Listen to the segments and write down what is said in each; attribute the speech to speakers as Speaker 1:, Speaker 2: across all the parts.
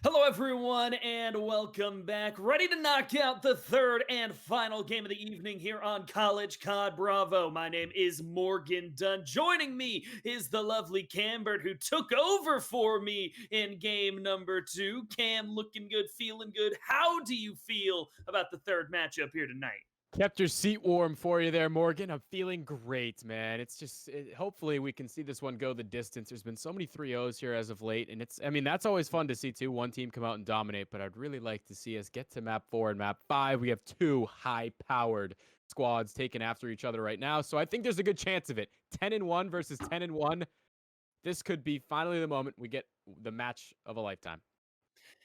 Speaker 1: Hello, everyone, and welcome back. Ready to knock out the third and final game of the evening here on College COD Bravo. My name is Morgan Dunn. Joining me is the lovely Cambert, who took over for me in game number two. Cam, looking good, feeling good. How do you feel about the third matchup here tonight?
Speaker 2: Kept your seat warm for you there, Morgan. I'm feeling great, man. Hopefully we can see this one go the distance. There's been so many 3-0s here as of late, and that's always fun to see too. One team come out and dominate, but I'd really like to see us get to map 4 and map 5. We have two high-powered squads taken after each other right now, so I think there's a good chance of it. 10-1 versus 10-1. This could be finally the moment we get the match of a lifetime.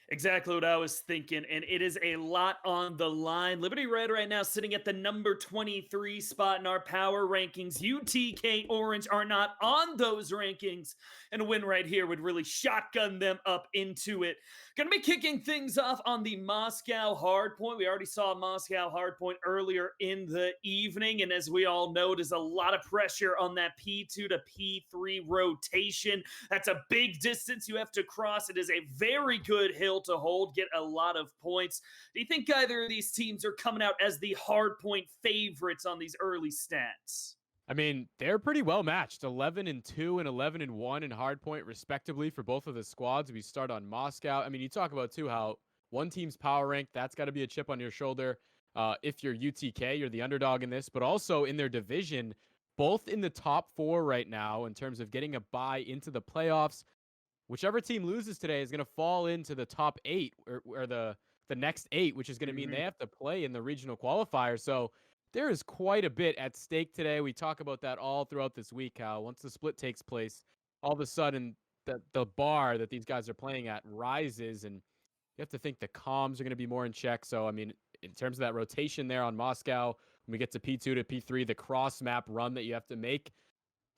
Speaker 1: Exactly what I was thinking, and it is a lot on the line. Liberty Red right now sitting at the number 23 spot in our power rankings. UTK Orange are not on those rankings, and a win right here would really shotgun them up into it. Going to be kicking things off on the Moscow hardpoint. We already saw Moscow hardpoint earlier in the evening, and as we all know, there's a lot of pressure on that P2 to P3 rotation. That's a big distance you have to cross. It is a very good hill to hold, get a lot of points. Do you think either of these teams are coming out as the hardpoint favorites on these early stats?
Speaker 2: I mean, they're pretty well matched. 11-2 and 11-1 in hardpoint, respectively, for both of the squads. We start on Moscow. I mean, you talk about too how one team's power rank, that's got to be a chip on your shoulder. If you're UTK, you're the underdog in this, but also in their division, both in the top 4 right now in terms of getting a bye into the playoffs. Whichever team loses today is going to fall into the top 8 or the next 8, which is going to mean they have to play in the regional qualifier. So there is quite a bit at stake today. We talk about that all throughout this week, how once the split takes place, all of a sudden the bar that these guys are playing at rises, and you have to think the comms are going to be more in check. So, I mean, in terms of that rotation there on Moscow, when we get to P2 to P3, the cross map run that you have to make,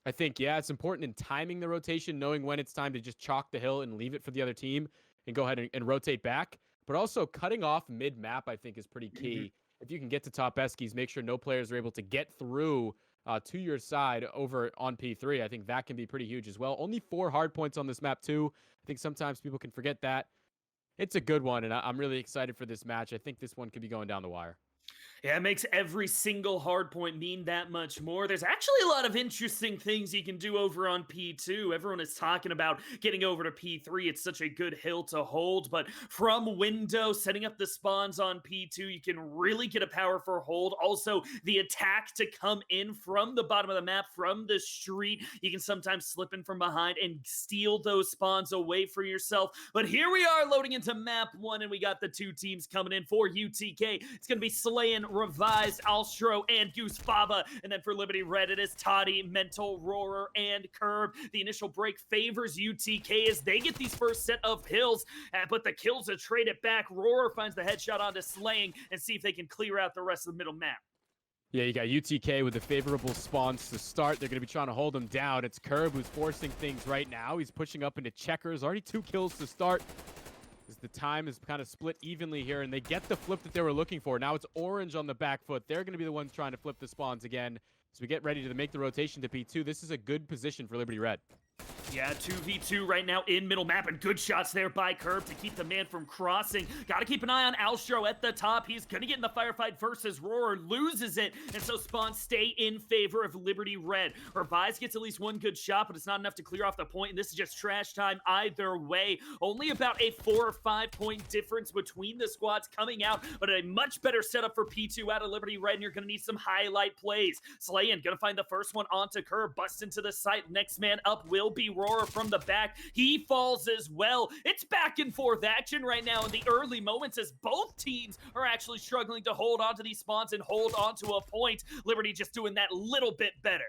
Speaker 2: I think, yeah, it's important in timing the rotation, knowing when it's time to just chalk the hill and leave it for the other team and go ahead and rotate back. But also cutting off mid-map, I think, is pretty key. If you can get to top Eskies, make sure no players are able to get through to your side over on P3. I think that can be pretty huge as well. Only 4 hard points on this map, too. I think sometimes people can forget that. It's a good one, and I'm really excited for this match. I think this one could be going down the wire.
Speaker 1: Yeah, it makes every single hard point mean that much more. There's actually a lot of interesting things you can do over on P2. Everyone is talking about getting over to P3. It's such a good hill to hold, but from window, setting up the spawns on P2, you can really get a powerful hold. Also, the attack to come in from the bottom of the map, from the street, you can sometimes slip in from behind and steal those spawns away for yourself. But here we are loading into map 1, and we got the 2 teams coming in for UTK. It's going to be Slaying, Revised, Alstro, and Goose Faba. And then for Liberty Red, it is Toddy, Mental, Roarer, and Curb. The initial break favors UTK as they get these first set of hills, but the kills are traded back. Roarer finds the headshot onto Slaying and see if they can clear out the rest of the middle map.
Speaker 2: Yeah, you got UTK with the favorable spawns to start. They're going to be trying to hold him down. It's Curb who's forcing things right now. He's pushing up into checkers. Already 2 kills to start. As the time is kind of split evenly here, and they get the flip that they were looking for. Now it's Orange on the back foot. They're going to be the ones trying to flip the spawns again. As we get ready to make the rotation to P2, this is a good position for Liberty Red.
Speaker 1: Yeah, 2v2 right now in middle map, and good shots there by Curb to keep the man from crossing. Got to keep an eye on Alstro at the top. He's going to get in the firefight versus Roarer, loses it, and so spawns stay in favor of Liberty Red. Revise gets at least 1 good shot, but it's not enough to clear off the point, and this is just trash time either way. Only about a 4 or 5 point difference between the squads coming out, but a much better setup for P2 out of Liberty Red, and you're going to need some highlight plays. Slayin going to find the first one onto Curb, bust into the site. Next man up will be Roarer from the back. He falls as well. It's back and forth action right now in the early moments as both teams are actually struggling to hold on to these spawns and hold on to a point. Liberty just doing that little bit better.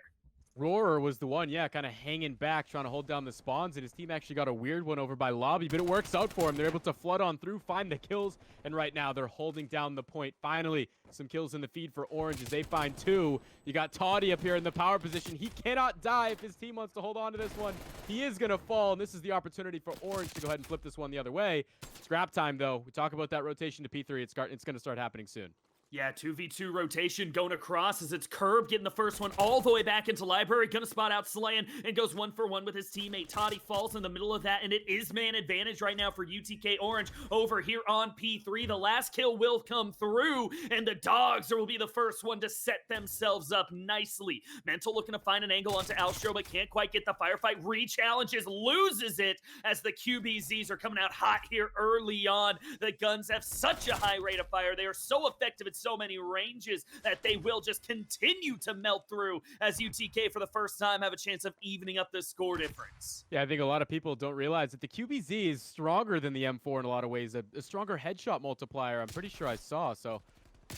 Speaker 2: Roarer was the one, yeah, kind of hanging back, trying to hold down the spawns, and his team actually got a weird one over by Lobby, but it works out for him. They're able to flood on through, find the kills, and right now they're holding down the point. Finally, some kills in the feed for Orange as they find 2. You got Toddy up here in the power position. He cannot die if his team wants to hold on to this one. He is going to fall, and this is the opportunity for Orange to go ahead and flip this one the other way. Scrap time, though. We talk about that rotation to P3. It's going to start happening soon.
Speaker 1: Yeah, 2v2 rotation going across as it's Curb getting the first one all the way back into Library. Gonna spot out Slayan and goes 1-for-1 with his teammate. Toddy falls in the middle of that, and it is man advantage right now for UTK Orange over here on P3. The last kill will come through, and the Dogs will be the first one to set themselves up nicely. Mental looking to find an angle onto Alstro, but can't quite get the firefight. Re-challenges, loses it as the QBZs are coming out hot here early on. The guns have such a high rate of fire. They are so effective at so many ranges that they will just continue to melt through as UTK for the first time have a chance of evening up the score difference.
Speaker 2: Yeah, I think a lot of people don't realize that the QBZ is stronger than the M4 in a lot of ways. A stronger headshot multiplier, I'm pretty sure I saw. So,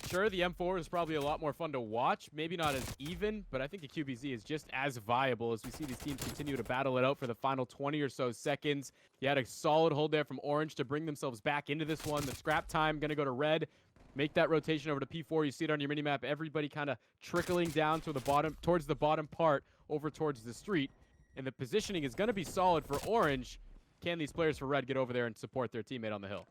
Speaker 2: sure, the M4 is probably a lot more fun to watch. Maybe not as even, but I think the QBZ is just as viable as we see these teams continue to battle it out for the final 20 or so seconds. You had a solid hold there from Orange to bring themselves back into this one. The scrap time going to go to Red. Make that rotation over to P4. You see it on your minimap. Everybody kind of trickling down to the bottom, towards the bottom part, over towards the street. And the positioning is going to be solid for Orange. Can these players for Red get over there and support their teammate on the hill?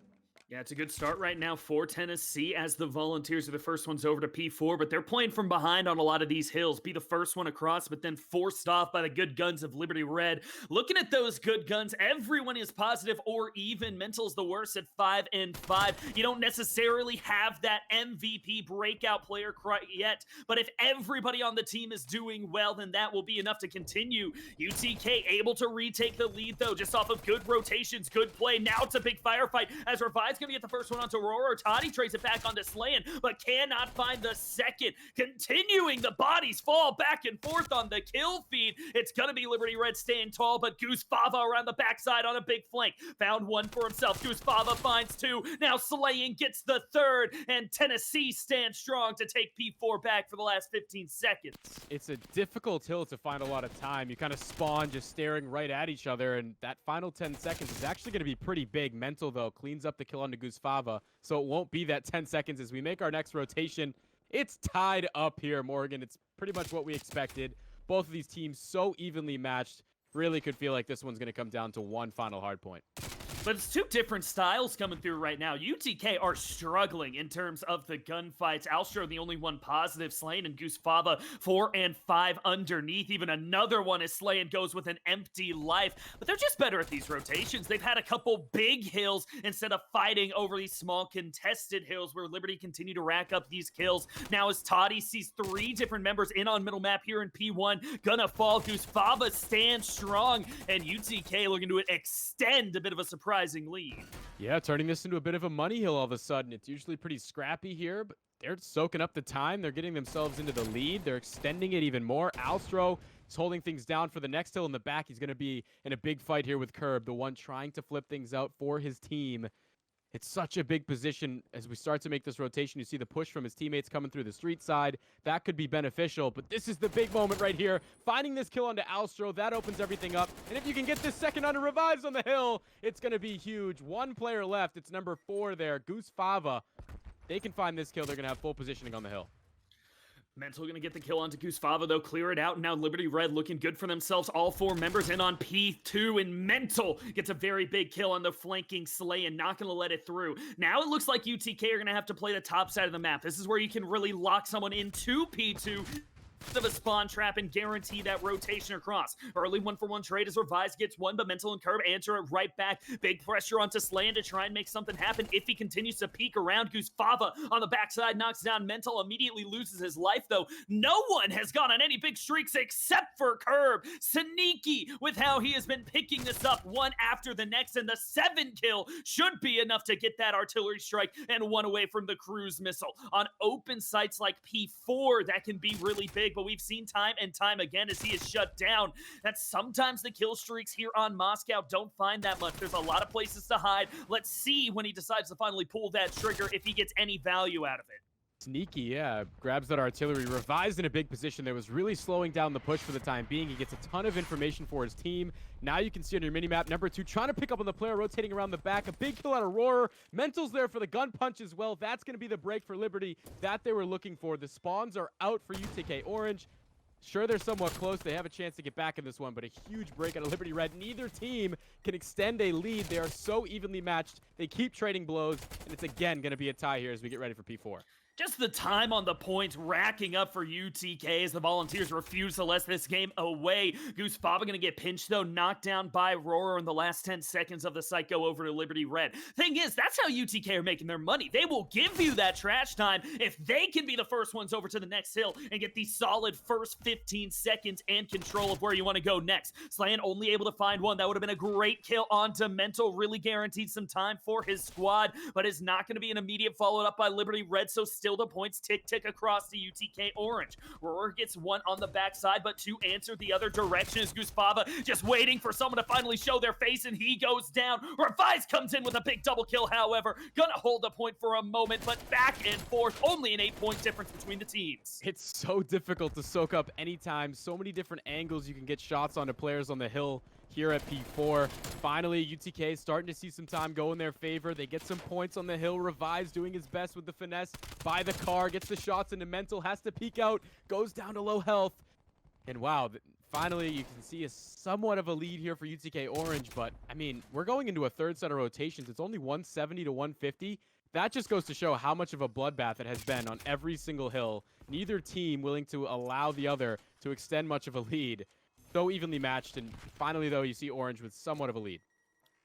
Speaker 1: Yeah, it's a good start right now for Tennessee as the Volunteers are the first ones over to P4, but they're playing from behind on a lot of these hills. Be the first one across, but then forced off by the good guns of Liberty Red. Looking at those good guns, everyone is positive or even. Mental's the worst at 5-5. You don't necessarily have that MVP breakout player yet, but if everybody on the team is doing well, then that will be enough to continue. UTK able to retake the lead, though, just off of good rotations, good play. Now it's a big firefight as Revive's going to get the first one onto Aurora. Toddy trades it back onto Slayan, but cannot find the second. Continuing, the bodies fall back and forth on the kill feed. It's going to be Liberty Red staying tall, but Goose Fava around the backside on a big flank. Found one for himself. Goose Fava finds two. Now Slayan gets the third, and Tennessee stands strong to take P4 back for the last 15 seconds.
Speaker 2: It's a difficult hill to find a lot of time. You kind of spawn just staring right at each other, and that final 10 seconds is actually going to be pretty big. Mental, though, cleans up the kill onto Goose Fava, so it won't be that 10 seconds as we make our next rotation. It's tied up here, Morgan. It's pretty much what we expected. Both of these teams so evenly matched. Really could feel like this one's going to come down to one final hard point.
Speaker 1: But it's two different styles coming through right now. UTK are struggling in terms of the gunfights. Alstro, the only one positive, Slayan and Goose Fava 4 and 5 underneath. Even another one as Slayan goes with an empty life. But they're just better at these rotations. They've had a couple big hills instead of fighting over these small contested hills where Liberty continue to rack up these kills. Now as Toddy sees 3 different members in on middle map here in P1, gonna fall. Goose Fava stands strong, and UTK looking to extend a bit of a surprising lead.
Speaker 2: Yeah, turning this into a bit of a money hill all of a sudden. It's usually pretty scrappy here, but they're soaking up the time. They're getting themselves into the lead. They're extending it even more. Alstro is holding things down for the next hill in the back. He's going to be in a big fight here with Curb, the one trying to flip things out for his team. It's such a big position as we start to make this rotation. You see the push from his teammates coming through the street side. That could be beneficial, but this is the big moment right here. Finding this kill onto Alstro, that opens everything up. And if you can get this second onto Revives on the hill, it's going to be huge. One player left. It's number 4 there, Goose Fava. They can find this kill. They're going to have full positioning on the hill.
Speaker 1: Mental gonna get the kill onto Goose Fava, though, clear it out. Now Liberty Red looking good for themselves. All 4 members in on P2, and Mental gets a very big kill on the flanking Slayan, not gonna let it through. Now it looks like UTK are gonna have to play the top side of the map. This is where you can really lock someone into P2 of a spawn trap and guarantee that rotation across. Early 1-for-1 trade as Revise gets one, but Mental and Curb answer it right back. Big pressure onto Slayan to try and make something happen. If he continues to peek around, Goose Fava on the backside knocks down Mental, immediately loses his life, though. No one has gone on any big streaks except for Curb. Sneaky with how he has been picking this up one after the next, and the 7 kill should be enough to get that artillery strike and one away from the cruise missile. On open sites like P4, that can be really big, but we've seen time and time again as he is shut down that sometimes the kill streaks here on Moscow don't find that much. There's a lot of places to hide. Let's see when he decides to finally pull that trigger if he gets any value out of it.
Speaker 2: Sneaky, yeah. Grabs that artillery. Revives in a big position that was really slowing down the push for the time being. He gets a ton of information for his team. Now you can see on your minimap, number 2 trying to pick up on the player, rotating around the back. A big kill out of Roarer. Mental's there for the gun punch as well. That's going to be the break for Liberty that they were looking for. The spawns are out for UTK Orange. Sure, they're somewhat close. They have a chance to get back in this one, but a huge break out of Liberty Red. Neither team can extend a lead. They are so evenly matched. They keep trading blows, and it's again going to be a tie here as we get ready for P4.
Speaker 1: Just the time on the points racking up for UTK as the Volunteers refuse to let this game away. Goose Baba going to get pinched, though, knocked down by Roar in the last 10 seconds of the site go over to Liberty Red. Thing is, that's how UTK are making their money. They will give you that trash time if they can be the first ones over to the next hill and get the solid first 15 seconds and control of where you want to go next. Slan only able to find one. That would have been a great kill on Demento. Really guaranteed some time for his squad, but is not going to be an immediate followed up by Liberty Red, so still the points tick across the UTK Orange. Roar gets one on the backside, but two answer the other direction as Goosebaba just waiting for someone to finally show their face, and he goes down. Revise comes in with a big double kill, however. Gonna hold the point for a moment, but back and forth, only an 8-point difference between the teams.
Speaker 2: It's so difficult to soak up anytime. So many different angles you can get shots onto players on the hill here at P4. Finally, UTK starting to see some time go in their favor. They get some points on the hill. Revise doing his best with the finesse by the car. Gets the shots into Mental. Has to peek out. Goes down to low health. And wow, finally you can see a somewhat of a lead here for UTK Orange. But, I mean, we're going into a third set of rotations. It's only 170 to 150. That just goes to show how much of a bloodbath it has been on every single hill. Neither team willing to allow the other to extend much of a lead. So evenly matched, and finally, though, you see Orange with somewhat of a lead.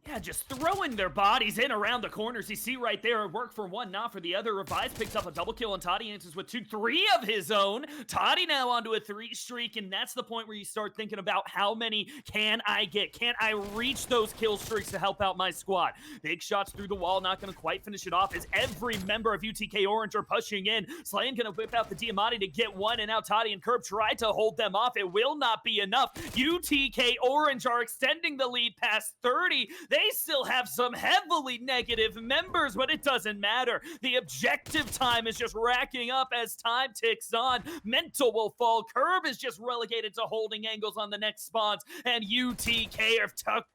Speaker 1: Yeah, just throwing their bodies in around the corners. You see right there, work for one, not for the other. Revise picks up a double kill, and Toddy answers with 2-3 of his own. Toddy now onto a 3 streak, and that's the point where you start thinking about how many can I get? Can I reach those kill streaks to help out my squad? Big shots through the wall, not going to quite finish it off as every member of UTK Orange are pushing in. Slayan going to whip out the Diamante to get one, and now Toddy and Curb try to hold them off. It will not be enough. UTK Orange are extending the lead past 30. They still have some heavily negative members, but it doesn't matter. The objective time is just racking up as time ticks on. Mental will fall. Curb is just relegated to holding angles on the next spawns, and UTK have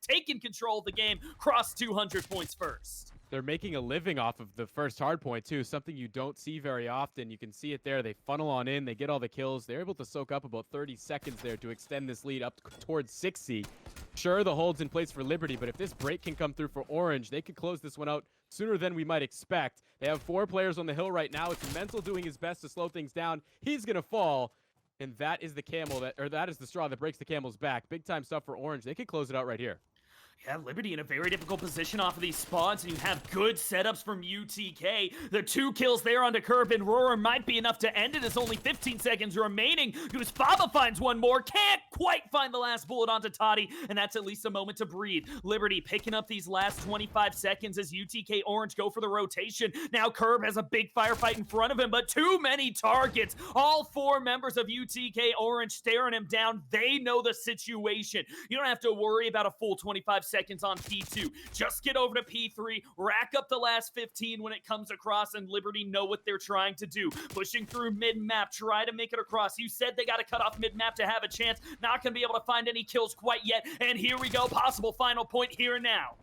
Speaker 1: taken control of the game, crossed 200 points first.
Speaker 2: They're making a living off of the first hard point, too, something you don't see very often. You can see it there. They funnel on in. They get all the kills. They're able to soak up about 30 seconds there to extend this lead up towards 60. Sure, the hold's in place for Liberty, but if this break can come through for Orange, they could close this one out sooner than we might expect. They have 4 players on the hill right now. It's Mental doing his best to slow things down. He's going to fall, and that is the that is the straw that breaks the camel's back. Big time stuff for Orange. They could close it out right here.
Speaker 1: Yeah, Liberty in a very difficult position off of these spawns, and you have good setups from UTK. The 2 kills there onto Curb and Roar might be enough to end it as only 15 seconds remaining. Goosebaba finds one more, can't quite find the last bullet onto Toddy, and that's at least a moment to breathe. Liberty picking up these last 25 seconds as UTK Orange go for the rotation. Now Curb has a big firefight in front of him, but too many targets. All 4 members of UTK Orange staring him down. They know the situation. You don't have to worry about a full 25 seconds on P2. Just get over to P3, rack up the last 15 when it comes across, and Liberty know what they're trying to do. Pushing through mid-map, try to make it across. You said they got to cut off mid-map to have a chance. Not going to be able to find any kills quite yet, and here we go. Possible final point here and now.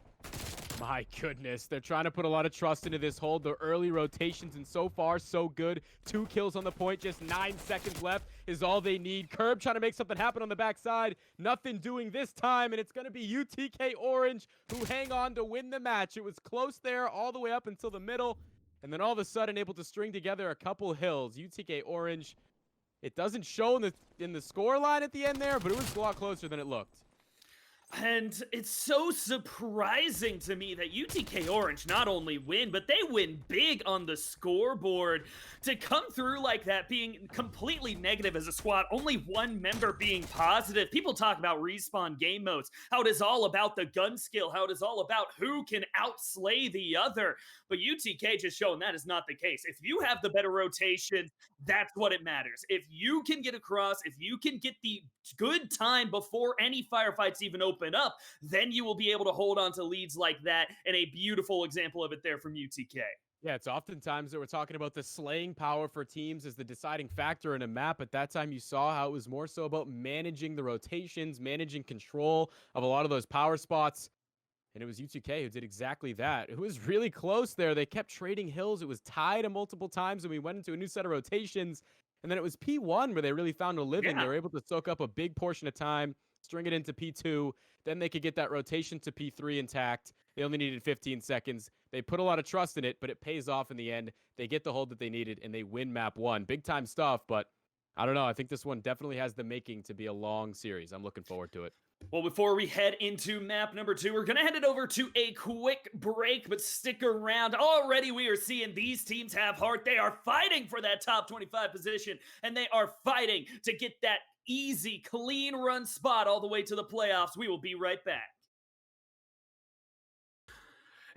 Speaker 2: My goodness, they're trying to put a lot of trust into this hold. The early rotations, and so far, so good. 2 kills on the point, just 9 seconds left is all they need. Curb trying to make something happen on the backside. Nothing doing this time, and it's going to be UTK Orange who hang on to win the match. It was close there all the way up until the middle, and then all of a sudden able to string together a couple hills. UTK Orange, it doesn't show in the score line at the end there, but it was a lot closer than it looked.
Speaker 1: And it's so surprising to me that UTK Orange not only win, but they win big on the scoreboard. To come through like that, being completely negative as a squad, only 1 member being positive. People talk about respawn game modes, how it is all about the gun skill, how it is all about who can outslay the other. But UTK just showing that is not the case. If you have the better rotation, that's what it matters. If you can get across, if you can get the good time before any firefights even open up, then you will be able to hold on to leads like that, and a beautiful example of it there from UTK.
Speaker 2: Yeah, it's oftentimes that we're talking about the slaying power for teams as the deciding factor in a map. At that time, you saw how it was more so about managing the rotations, managing control of a lot of those power spots. And it was UTK who did exactly that. It was really close there. They kept trading hills. It was tied a multiple times, and we went into a new set of rotations. And then it was P1 where they really found a living.
Speaker 1: Yeah.
Speaker 2: They were able to soak up a big portion of time, string it into P2. Then they could get that rotation to P3 intact They only needed 15 seconds. They put a lot of trust in it, but it pays off in the end. They get the hold that they needed, and they win map 1. Big time stuff, but I don't know. I think this one definitely has the making to be a long series. I'm looking forward to it.
Speaker 1: Well, before we head into map number 2, we're going to head it over to a quick break, but stick around. Already we are seeing these teams have heart. They are fighting for that top 25 position, and they are fighting to get that easy, clean run spot all the way to the playoffs. We will be right back.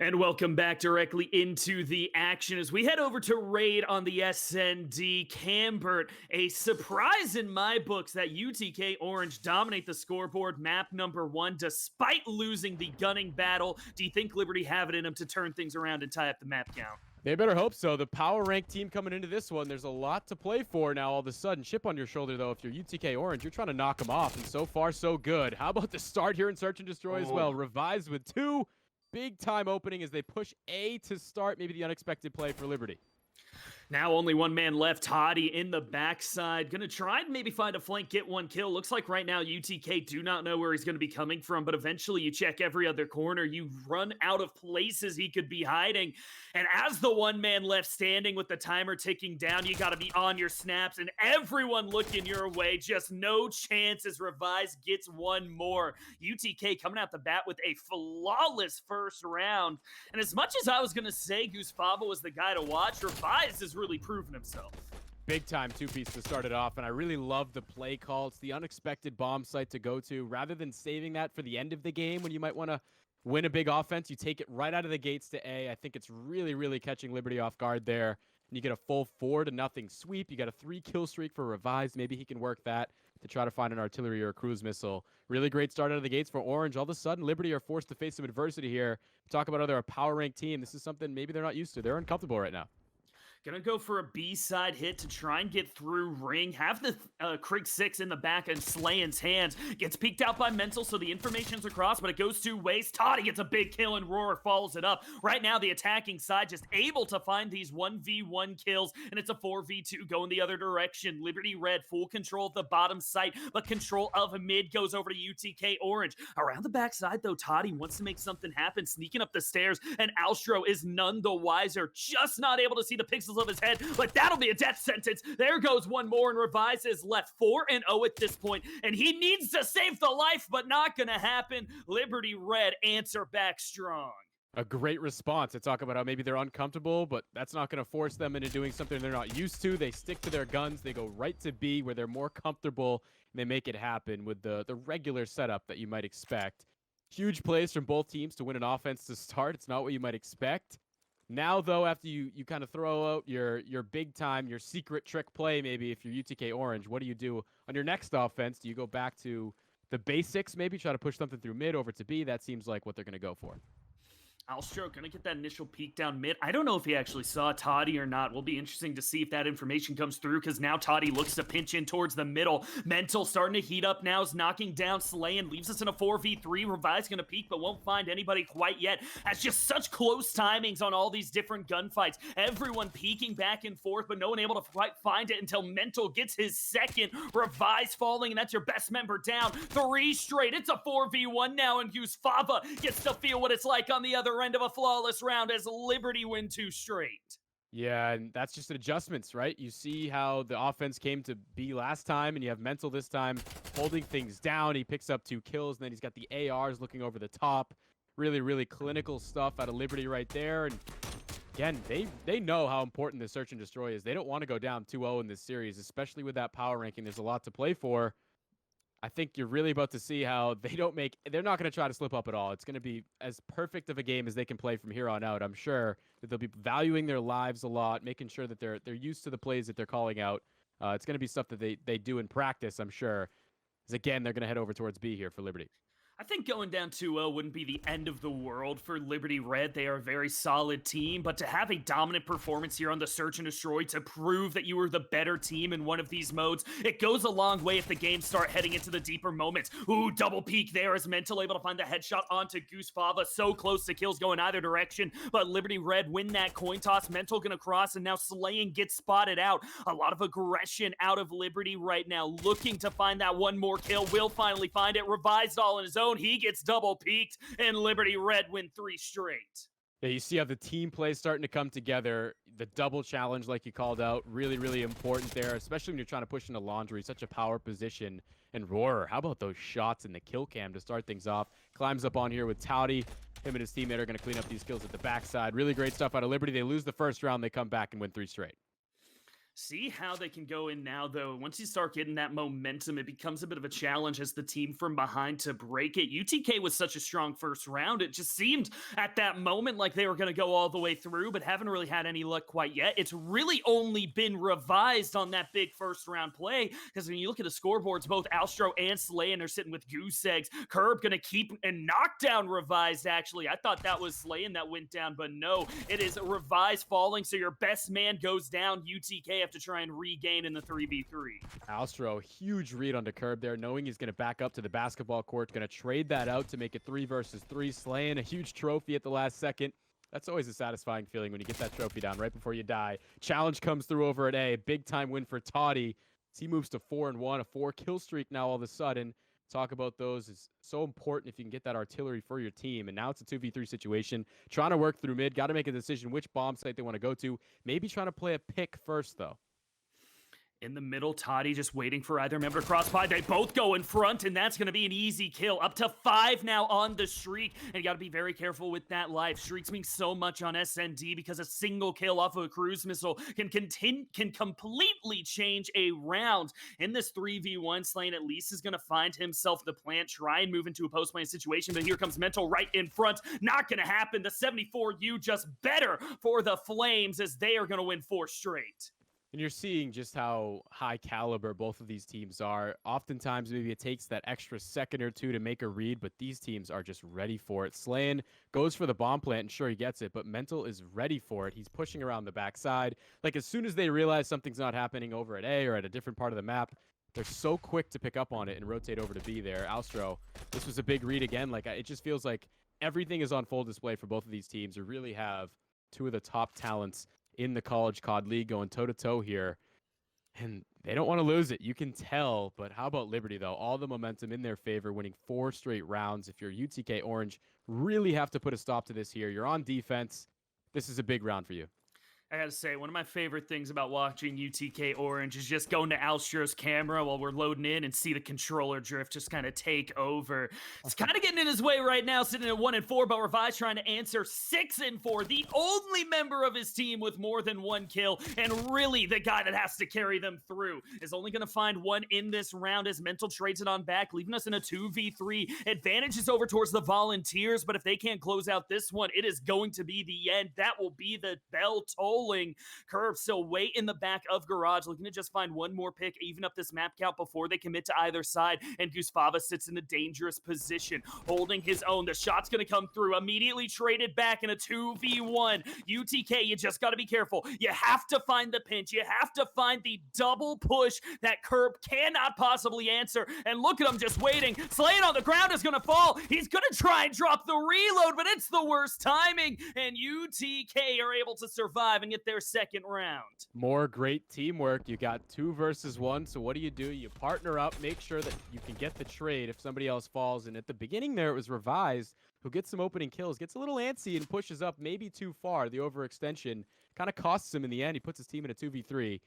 Speaker 1: And welcome back directly into the action as we head over to Raid on the SND. Cambert, a surprise in my books that UTK Orange dominate the scoreboard map number 1 despite losing the gunning battle. Do you think Liberty have it in them to turn things around and tie up the map count?
Speaker 2: They better hope so. The power rank team coming into this one, there's a lot to play for now all of a sudden. Chip on your shoulder, though, if you're UTK Orange, you're trying to knock them off, and so far, so good. How about the start here in Search and Destroy as well? Revives with 2. Big time opening as they push A to start, maybe the unexpected play for Liberty.
Speaker 1: Now only one man left, Toddy in the backside. Gonna try and maybe find a flank, get one kill. Looks like right now UTK do not know where he's gonna be coming from, but eventually you check every other corner. You run out of places he could be hiding. And as the one man left standing with the timer ticking down, you gotta be on your snaps and everyone looking your way. Just no chance as Revise gets one more. UTK coming out the bat with a flawless first round. And as much as I was gonna say Goose Fava was the guy to watch, Revise is really proven himself.
Speaker 2: Big time two-piece to start it off, and I really love the play call. It's the unexpected bomb site to go to. Rather than saving that for the end of the game when you might want to win a big offense, you take it right out of the gates to A. I think it's really, really catching Liberty off guard there. And you get a full 4-0 sweep. You got a 3-kill streak for Revise. Maybe he can work that to try to find an artillery or a cruise missile. Really great start out of the gates for Orange. All of a sudden, Liberty are forced to face some adversity here. Talk about other power rank team. This is something maybe they're not used to. They're uncomfortable right now.
Speaker 1: Gonna go for a B-side hit to try and get through ring. Have the Krieg 6 in the back and Slayin's hands. Gets peeked out by Mental, so the information's across, but it goes 2 ways. Toddy gets a big kill and Roar follows it up. Right now, the attacking side just able to find these 1v1 kills, and it's a 4v2 going the other direction. Liberty Red, full control of the bottom site, but control of mid goes over to UTK Orange. Around the backside, though, Toddy wants to make something happen, sneaking up the stairs, and Alstro is none the wiser. Just not able to see the pixels of his head, but that'll be a death sentence. There goes one more, and Revise is left 4-0 at this point, and he needs to save the life, but not gonna happen. Liberty Red answer back strong.
Speaker 2: A great response to talk about how maybe they're uncomfortable, but that's not going to force them into doing something they're not used to. They stick to their guns. They go right to B where they're more comfortable, and they make it happen with the regular setup that you might expect. Huge plays from both teams to win an offense to start. It's not what you might expect. Now, though, after you kind of throw out your big time, your secret trick play, maybe if you're UTK Orange, what do you do on your next offense? Do you go back to the basics, maybe try to push something through mid over to B? That seems like what they're going to go for.
Speaker 1: Alstro gonna get that initial peek down mid. I don't know if he actually saw Toddy or not. Will be interesting to see if that information comes through, because now Toddy looks to pinch in towards the middle. Mental starting to heat up now, is knocking down Slayin, leaves us in a 4v3. Revise gonna peek, but won't find anybody quite yet. That's just such close timings on all these different gunfights. Everyone peeking back and forth, but no one able to quite find it until Mental gets his second. Revise falling, and that's your best member down. 3 straight. It's a 4v1 now, and Goose Fava gets to feel what it's like on the other end of a flawless round as Liberty win 2 straight.
Speaker 2: Yeah, and that's just adjustments, right? You see how the offense came to be last time, and you have Mental this time holding things down. He picks up 2 kills, and then he's got the ARs looking over the top. Really, really clinical stuff out of Liberty right there. And again, they know how important the search and destroy is. They don't want to go down 2-0 in this series, especially with that power ranking. There's a lot to play for. I think you're really about to see how they're not going to try to slip up at all. It's going to be as perfect of a game as they can play from here on out. I'm sure that they'll be valuing their lives a lot, making sure that they're used to the plays that they're calling out. It's going to be stuff that they do in practice, I'm sure. Because again, they're going to head over towards B here for Liberty.
Speaker 1: I think going down 2-0 wouldn't be the end of the world for Liberty Red. They are a very solid team, but to have a dominant performance here on the Search and Destroy to prove that you were the better team in one of these modes, it goes a long way if the games start heading into the deeper moments. Ooh, double peek there as Mental able to find the headshot onto Goose Fava. So close to kills going either direction, but Liberty Red win that coin toss. Mental gonna cross, and now Slayin gets spotted out. A lot of aggression out of Liberty right now, looking to find that one more kill. Will finally find it. Revised all on his own. zone. He gets double peaked, and Liberty Red win 3 straight.
Speaker 2: Yeah, you see how the team play is starting to come together. The double challenge, like you called out, really, really important there, especially when you're trying to push into laundry, such a power position. And Roarer, how about those shots in the kill cam to start things off? Climbs up on here with Towdy. Him and his teammate are going to clean up these kills at the backside. Really great stuff out of Liberty. They lose the first round. They come back and win 3 straight.
Speaker 1: See how they can go in now, though. Once you start getting that momentum, it becomes a bit of a challenge as the team from behind to break it. UTK was such a strong first round. It just seemed at that moment like they were going to go all the way through, but haven't really had any luck quite yet. It's really only been revised on that big first round play, because when you look at the scoreboards, both Alstro and Slayin are sitting with goose eggs. Curb going to keep and knockdown revised, actually. I thought that was Slayin that went down, but no, it is revised falling, so your best man goes down. UTK have to try and regain in the 3v3.
Speaker 2: Alstro, huge read onto Curb there, knowing he's going to back up to the basketball court, going to trade that out to make it 3 versus 3, slaying a huge trophy at the last second. That's always a satisfying feeling when you get that trophy down right before you die. Challenge comes through over at A. Big time win for Toddy. He moves to 4-1, a 4 kill streak now all of a sudden. Talk about those is so important if you can get that artillery for your team. And now it's a 2v3 situation. Trying to work through mid. Got to make a decision which bomb site they want to go to. Maybe trying to play a pick first, though.
Speaker 1: In the middle, Toddy just waiting for either member to cross by. They both go in front, and that's going to be an easy kill. Up to 5 now on the streak, and you got to be very careful with that life. Streaks mean so much on SND because a single kill off of a cruise missile can completely change a round. In this 3v1, Slayin at least is going to find himself the plant, try and move into a post-plant situation, but here comes Mental right in front. Not going to happen. The 74U just better for the Flames as they are going to win 4 straight.
Speaker 2: And you're seeing just how high caliber both of these teams are. Oftentimes, maybe it takes that extra second or two to make a read, but these teams are just ready for it. Slayin goes for the bomb plant, and sure, he gets it, but Mental is ready for it. He's pushing around the backside. Like, as soon as they realize something's not happening over at A or at a different part of the map, they're so quick to pick up on it and rotate over to B there. Alstro, this was a big read again. Like, it just feels like everything is on full display for both of these teams. We really have 2 of the top talents in the College COD League going toe-to-toe here, and they don't want to lose it. You can tell, but how about Liberty, though? All the momentum in their favor, winning 4 straight rounds. If you're UTK Orange, really have to put a stop to this here. You're on defense. This is a big round for you.
Speaker 1: I gotta say, one of my favorite things about watching UTK Orange is just going to Alstro's camera while we're loading in and see the controller drift just kind of take over. It's kind of getting in his way right now, sitting at 1-4, but Revi's trying to answer 6-4. The only member of his team with more than 1 kill, and really the guy that has to carry them through, is only gonna find 1 in this round as Mental trades it on back, leaving us in a 2v3. Advantage is over towards the Volunteers, but if they can't close out this one, it is going to be the end. That will be the bell toll. Curve still way in the back of Garage, looking to just find 1 more pick, even up this map count before they commit to either side, and Goosefava sits in a dangerous position, holding his own. The shot's going to come through, immediately traded back in a 2v1. UTK, you just got to be careful. You have to find the pinch. You have to find the double push that Curb cannot possibly answer, and look at him just waiting. Slayin on the ground is going to fall. He's going to try and drop the reload, but it's the worst timing, and UTK are able to survive and get their 2nd round.
Speaker 2: More great teamwork. You got 2 versus 1, so what do? You partner up, make sure that you can get the trade if somebody else falls, and at the beginning there it was Revise who gets some opening kills, gets a little antsy and pushes up maybe too far. The overextension kind of costs him in the end. He puts his team in a 2v3,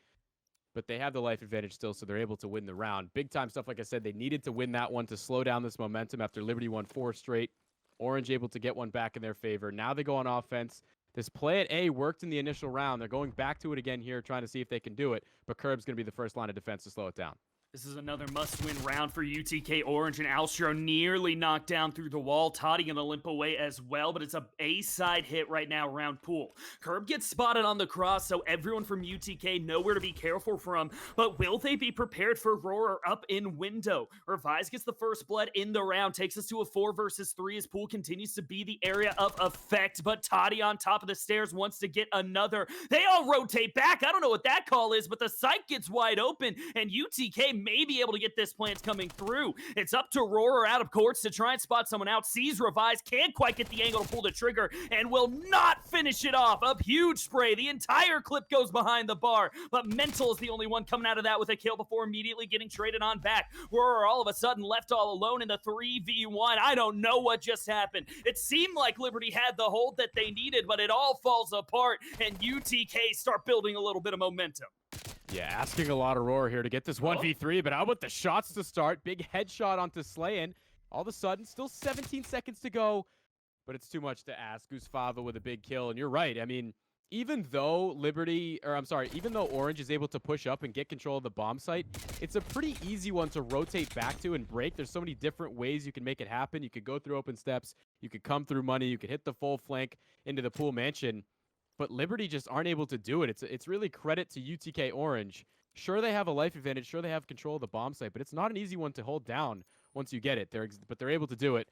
Speaker 2: but they have the life advantage still, so they're able to win the round. Big time stuff, like I said, they needed to win that one to slow down this momentum after Liberty won 4 straight. Orange able to get one back in their favor. Now they go on offense. This play at A worked in the initial round. They're going back to it again here, trying to see if they can do it, but Curb's going to be the first line of defense to slow it down.
Speaker 1: This is another must-win round for UTK Orange, and Alstro nearly knocked down through the wall. Toddy gonna limp away as well, but it's a A-side hit right now around Pool. Curb gets spotted on the cross, so everyone from UTK know where to be careful from, but will they be prepared for Roarer up in window? Revise gets the first blood in the round, takes us to a 4 versus 3 as Pool continues to be the area of effect, but Toddy on top of the stairs wants to get another. They all rotate back. I don't know what that call is, but the site gets wide open, and UTK may be able to get this plant coming through. It's up to Roarer out of courts to try and spot someone out. Sees Revise, can't quite get the angle to pull the trigger, and will not finish it off. A huge spray. The entire clip goes behind the bar, but Mental is the only one coming out of that with a kill before immediately getting traded on back. Roarer all of a sudden left all alone in the 3v1. I don't know what just happened. It seemed like Liberty had the hold that they needed, but it all falls apart, and UTK start building a little bit of momentum.
Speaker 2: Yeah, asking a lot of Roar here to get this 1v3, but how about the shots to start? Big headshot onto Slayin. All of a sudden, still 17 seconds to go, but it's too much to ask. Gusfava with a big kill, and you're right. I mean, even though Orange is able to push up and get control of the bomb site, it's a pretty easy one to rotate back to and break. There's so many different ways you can make it happen. You could go through open steps, you could come through money, you could hit the full flank into the pool mansion, but Liberty just aren't able to do it. It's really credit to UTK Orange. Sure, they have a life advantage, sure they have control of the bomb site, but it's not an easy one to hold down once you get it. But they're able to do it,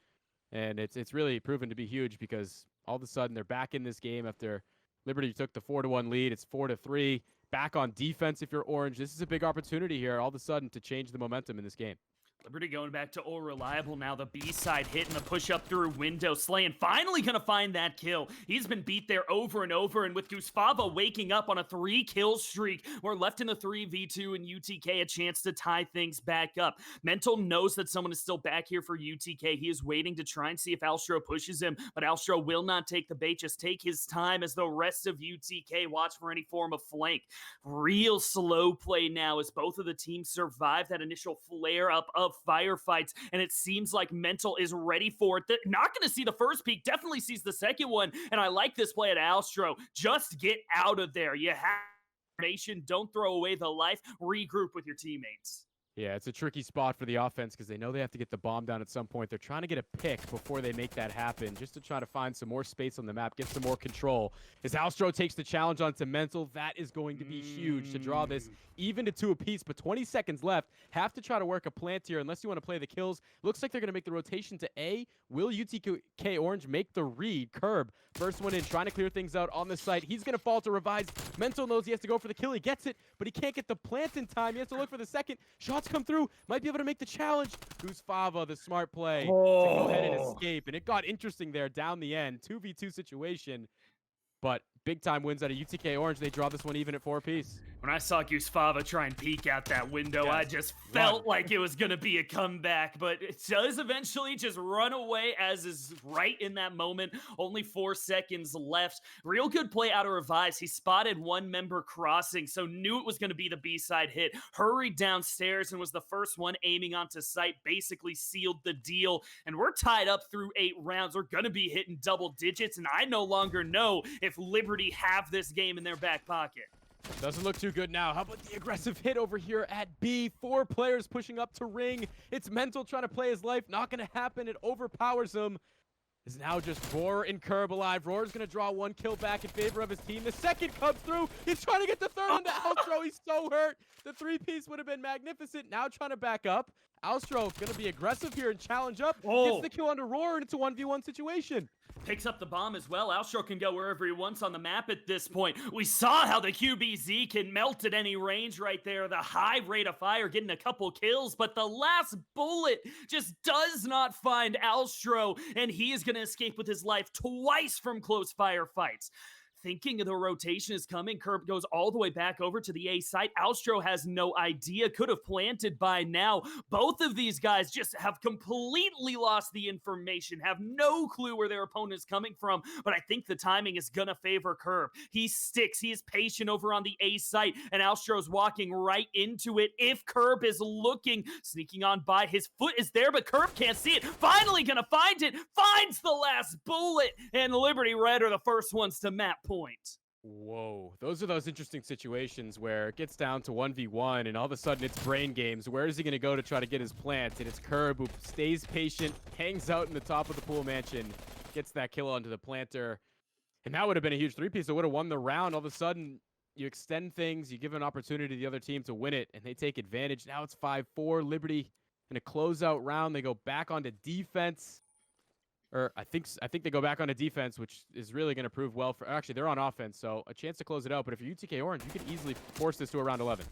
Speaker 2: and it's really proven to be huge because all of a sudden they're back in this game after Liberty took the 4-1 lead. It's 4-3. Back on defense if you're Orange. This is a big opportunity here all of a sudden to change the momentum in this game.
Speaker 1: Liberty going back to all reliable now. The B-side hitting the push up through window. Slayin finally gonna find that kill. He's been beat there over and over, and with Gusfava waking up on a 3-kill streak, we're left in the 3v2 and UTK a chance to tie things back up. Mental knows that someone is still back here for UTK. He is waiting to try and see if Alstro pushes him, but Alstro will not take the bait. Just take his time as the rest of UTK watch for any form of flank. Real slow play now as both of the teams survive that initial flare up of firefights, and it seems like Mental is ready for it. Not going to see the first peak, definitely sees the second one, and I like this play at Alstro. Just get out of there. You have information, don't throw away the life, regroup with your teammates.
Speaker 2: Yeah, it's a tricky spot for the offense because they know they have to get the bomb down at some point. They're trying to get a pick before they make that happen, just to try to find some more space on the map, get some more control. As Alstro takes the challenge onto Mental, that is going to be huge to draw this even to 2 apiece, but 20 seconds left. Have to try to work a plant here unless you want to play the kills. Looks like they're going to make the rotation to A. Will UTK Orange make the read? Curb, first one in, trying to clear things out on the site. He's going to fall to Revise. Mental knows he has to go for the kill. He gets it, but he can't get the plant in time. He has to look for the second. Shots come through. Might be able to make the challenge. Gusfava, the smart play to go ahead and escape. And it got interesting there down the end. 2v2 situation. But big time wins out of UTK Orange. They draw this one even at 4 apiece.
Speaker 1: When I saw Gusfava try and peek out that window, I just felt like it was going to be a comeback, but it does eventually just run away as is right in that moment. Only 4 seconds left. Real good play out of Revise. He spotted one member crossing, so knew it was going to be the B-side hit. Hurried downstairs and was the first one aiming onto site, basically sealed the deal. And we're tied up through 8 rounds. We're going to be hitting double digits, and I no longer know if Liberty have this game in their back pocket.
Speaker 2: Doesn't look too good now. How about the aggressive hit over here at B? 4 players pushing up to ring. It's Mental trying to play his life. Not going to happen. It overpowers him. Is now just Roar and Curb alive. Roar's going to draw 1 kill back in favor of his team. The second comes through. He's trying to get the third on the Alstro. He's so hurt. The 3-piece would have been magnificent. Now trying to back up. Alstro going to be aggressive here and challenge up. Gets the kill under Roar, and it's a 1v1 situation.
Speaker 1: Picks up the bomb as well. Alstro can go wherever he wants on the map at this point. We saw how the QBZ can melt at any range right there. The high rate of fire getting a couple kills, but the last bullet just does not find Alstro, and he is going to escape with his life twice from close fire fights. Thinking the rotation is coming, Curb goes all the way back over to the A site. Alstro has no idea, could have planted by now. Both of these guys just have completely lost the information, have no clue where their opponent is coming from, but I think the timing is gonna favor Curb. He sticks, he is patient over on the A site, and Alstro's walking right into it. If Curb is looking, sneaking on by, his foot is there, but Curb can't see it. Finally gonna find it, finds the last bullet, and Liberty Red are the first ones to map point.
Speaker 2: Whoa, those are those interesting situations where it gets down to 1v1 and all of a sudden it's brain games. Where is he going to go to try to get his plant? And it's Curb who stays patient, hangs out in the top of the pool mansion, gets that kill onto the planter. And that would have been a huge 3-piece. It would have won the round. All of a sudden, you extend things, you give an opportunity to the other team to win it, and they take advantage. Now it's 5-4. Liberty in a closeout round. They go back onto defense. Or I think they go back on a defense, which is really going to prove well for. Actually, they're on offense, so a chance to close it out. But if you're UTK Orange, you could easily force this to around 11.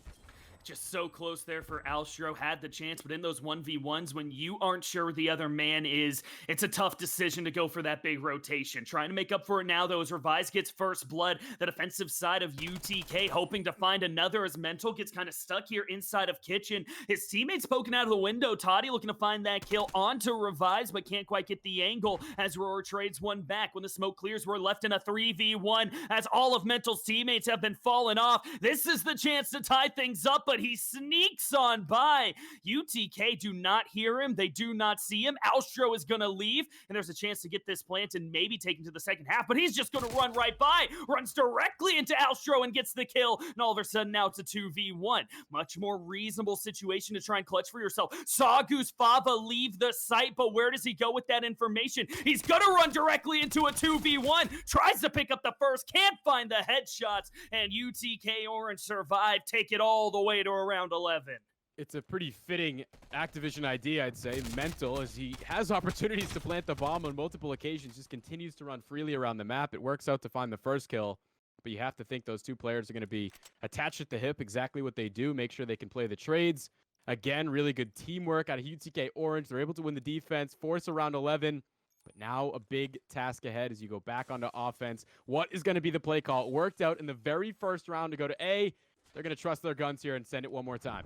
Speaker 1: Just so close there for Alstro. Had the chance, but in those 1v1s, when you aren't sure where the other man is, it's a tough decision to go for that big rotation. Trying to make up for it now, though, as Revise gets first blood. The defensive side of UTK hoping to find another as Mental gets kind of stuck here inside of Kitchen. His teammates poking out of the window. Toddy looking to find that kill onto Revise, but can't quite get the angle as Roar trades one back. When the smoke clears, we're left in a 3v1 as all of Mental's teammates have been falling off. This is the chance to tie things up, but he sneaks on by. UTK do not hear him. They do not see him. Alstro is going to leave, and there's a chance to get this plant and maybe take him to the second half, but he's just going to run right by, runs directly into Alstro and gets the kill, and all of a sudden now it's a 2v1. Much more reasonable situation to try and clutch for yourself. Saw Goose Fava leave the site, but where does he go with that information? He's going to run directly into a 2v1, tries to pick up the first, can't find the headshots, and UTK Orange survive, take it all the way to around 11.
Speaker 2: It's a pretty fitting Activision idea, I'd say. Mental, as he has opportunities to plant the bomb on multiple occasions, just continues to run freely around the map. It works out to find the first kill, but you have to think those two players are going to be attached at the hip, exactly what they do, make sure they can play the trades. Again, really good teamwork out of UTK Orange. They're able to win the defense, force around 11. But now a big task ahead as you go back onto offense. What is going to be the play call? It worked out in the very first round to go to A. They're going to trust their guns here and send it one more time.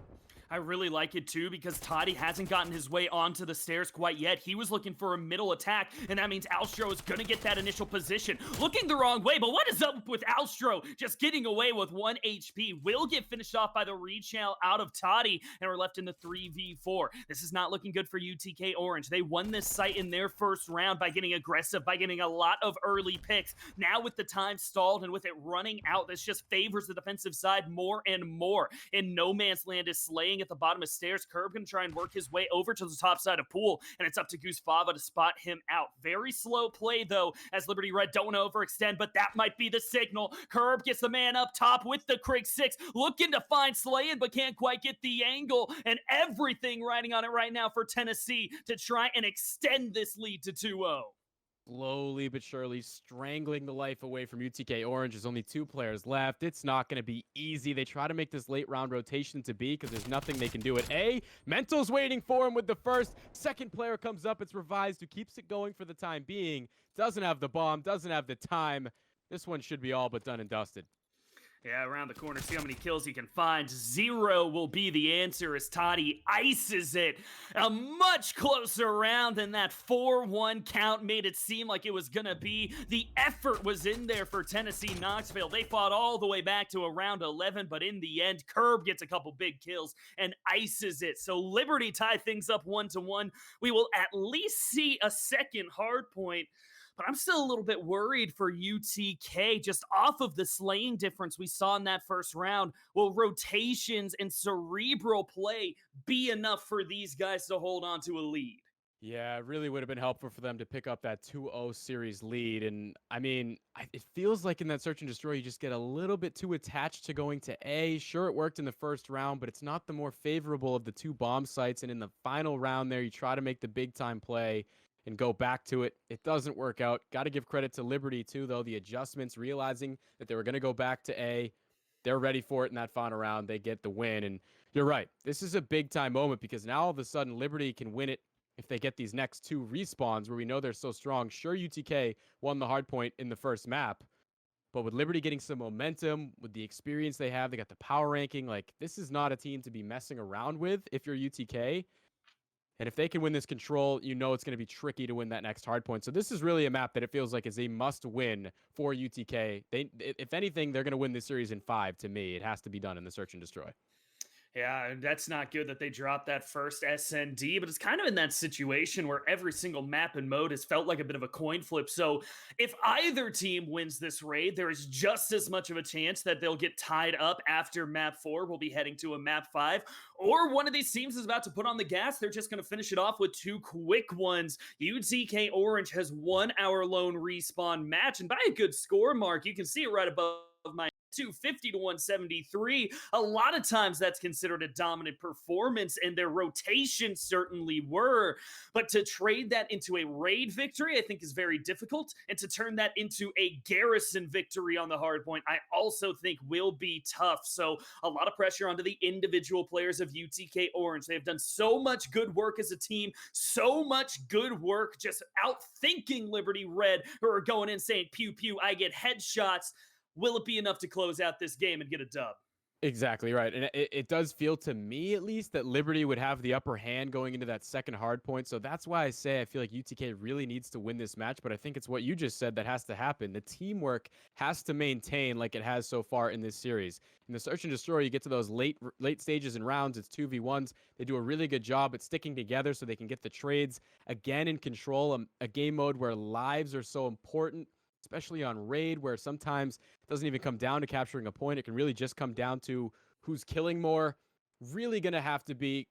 Speaker 1: I really like it too because Toddy hasn't gotten his way onto the stairs quite yet. He was looking for a middle attack, and that means Alstro is going to get that initial position. Looking the wrong way, but what is up with Alstro? Just getting away with 1 HP. Will get finished off by the rechannel out of Toddy, and we're left in the 3v4. This is not looking good for UTK Orange. They won this site in their first round by getting aggressive, by getting a lot of early picks. Now with the time stalled and with it running out, this just favors the defensive side more and more. In no man's land is slaying at the bottom of stairs. Curb gonna try and work his way over to the top side of pool, and it's up to Goose Fava to spot him out. Very slow play though, as Liberty Red don't want to overextend, but that might be the signal. Curb gets the man up top with the Krig 6, looking to find Slayin, but can't quite get the angle, and everything riding on it right now for Tennessee to try and extend this lead to 2-0.
Speaker 2: Slowly but surely strangling the life away from UTK Orange. There's only 2 players left. It's not going to be easy. They try to make this late round rotation to B because there's nothing they can do at A. Mental's waiting for him with the first. Second player comes up. It's Revised, who keeps it going for the time being. Doesn't have the bomb, doesn't have the time. This one should be all but done and dusted.
Speaker 1: Yeah, around the corner, see how many kills he can find. 0 will be the answer as Toddy ices it. A much closer round than that 4-1 count made it seem like it was going to be. The effort was in there for Tennessee Knoxville. They fought all the way back to around 11, but in the end, Curb gets a couple big kills and ices it. So Liberty tie things up 1-1. We will at least see a second hard point. But I'm still a little bit worried for UTK just off of the slaying difference we saw in that first round. Will rotations and cerebral play be enough for these guys to hold on to a lead?
Speaker 2: Yeah, it really would have been helpful for them to pick up that 2-0 series lead. And I mean, it feels like in that search and destroy, you just get a little bit too attached to going to A. Sure, it worked in the first round, but it's not the more favorable of the 2 bomb sites. And in the final round there, you try to make the big time play and go back to it. It doesn't work out. Got to give credit to Liberty too, though. The adjustments, realizing that they were going to go back to A. They're ready for it in that final round. They get the win. And you're right. This is a big time moment because now all of a sudden Liberty can win it if they get these next 2 respawns where we know they're so strong. Sure, UTK won the hard point in the first map, but with Liberty getting some momentum, with the experience they have, they got the power ranking. Like, this is not a team to be messing around with if you're UTK. And if they can win this control, you know it's going to be tricky to win that next hard point. So this is really a map that it feels like is a must-win for UTK. If anything, they're going to win this series in 5 to me. It has to be done in the search and destroy.
Speaker 1: Yeah, that's not good that they dropped that first SND, but it's kind of in that situation where every single map and mode has felt like a bit of a coin flip. So if either team wins this raid, there is just as much of a chance that they'll get tied up after map 4. We'll be heading to a map 5. Or one of these teams is about to put on the gas. They're just going to finish it off with 2 quick ones. UTK Orange has won our lone respawn match, and by a good score mark, you can see it right above my 250 to 173. A lot of times that's considered a dominant performance, and their rotations certainly were. But to trade that into a raid victory, I think is very difficult. And to turn that into a garrison victory on the hard point, I also think will be tough. So a lot of pressure onto the individual players of UTK Orange. They've done so much good work as a team, so much good work just outthinking Liberty Red, who are going in saying, pew, pew, I get headshots. Will it be enough to close out this game and get a dub?
Speaker 2: Exactly right. And it does feel to me, at least, that Liberty would have the upper hand going into that second hard point. So that's why I say I feel like UTK really needs to win this match. But I think it's what you just said that has to happen. The teamwork has to maintain like it has so far in this series. In the Search and Destroy, you get to those late stages and rounds. It's 2v1s. They do a really good job at sticking together so they can get the trades again in control. A game mode where lives are so important, especially on raid, where sometimes it doesn't even come down to capturing a point. It can really just come down to who's killing more. Really going to have to be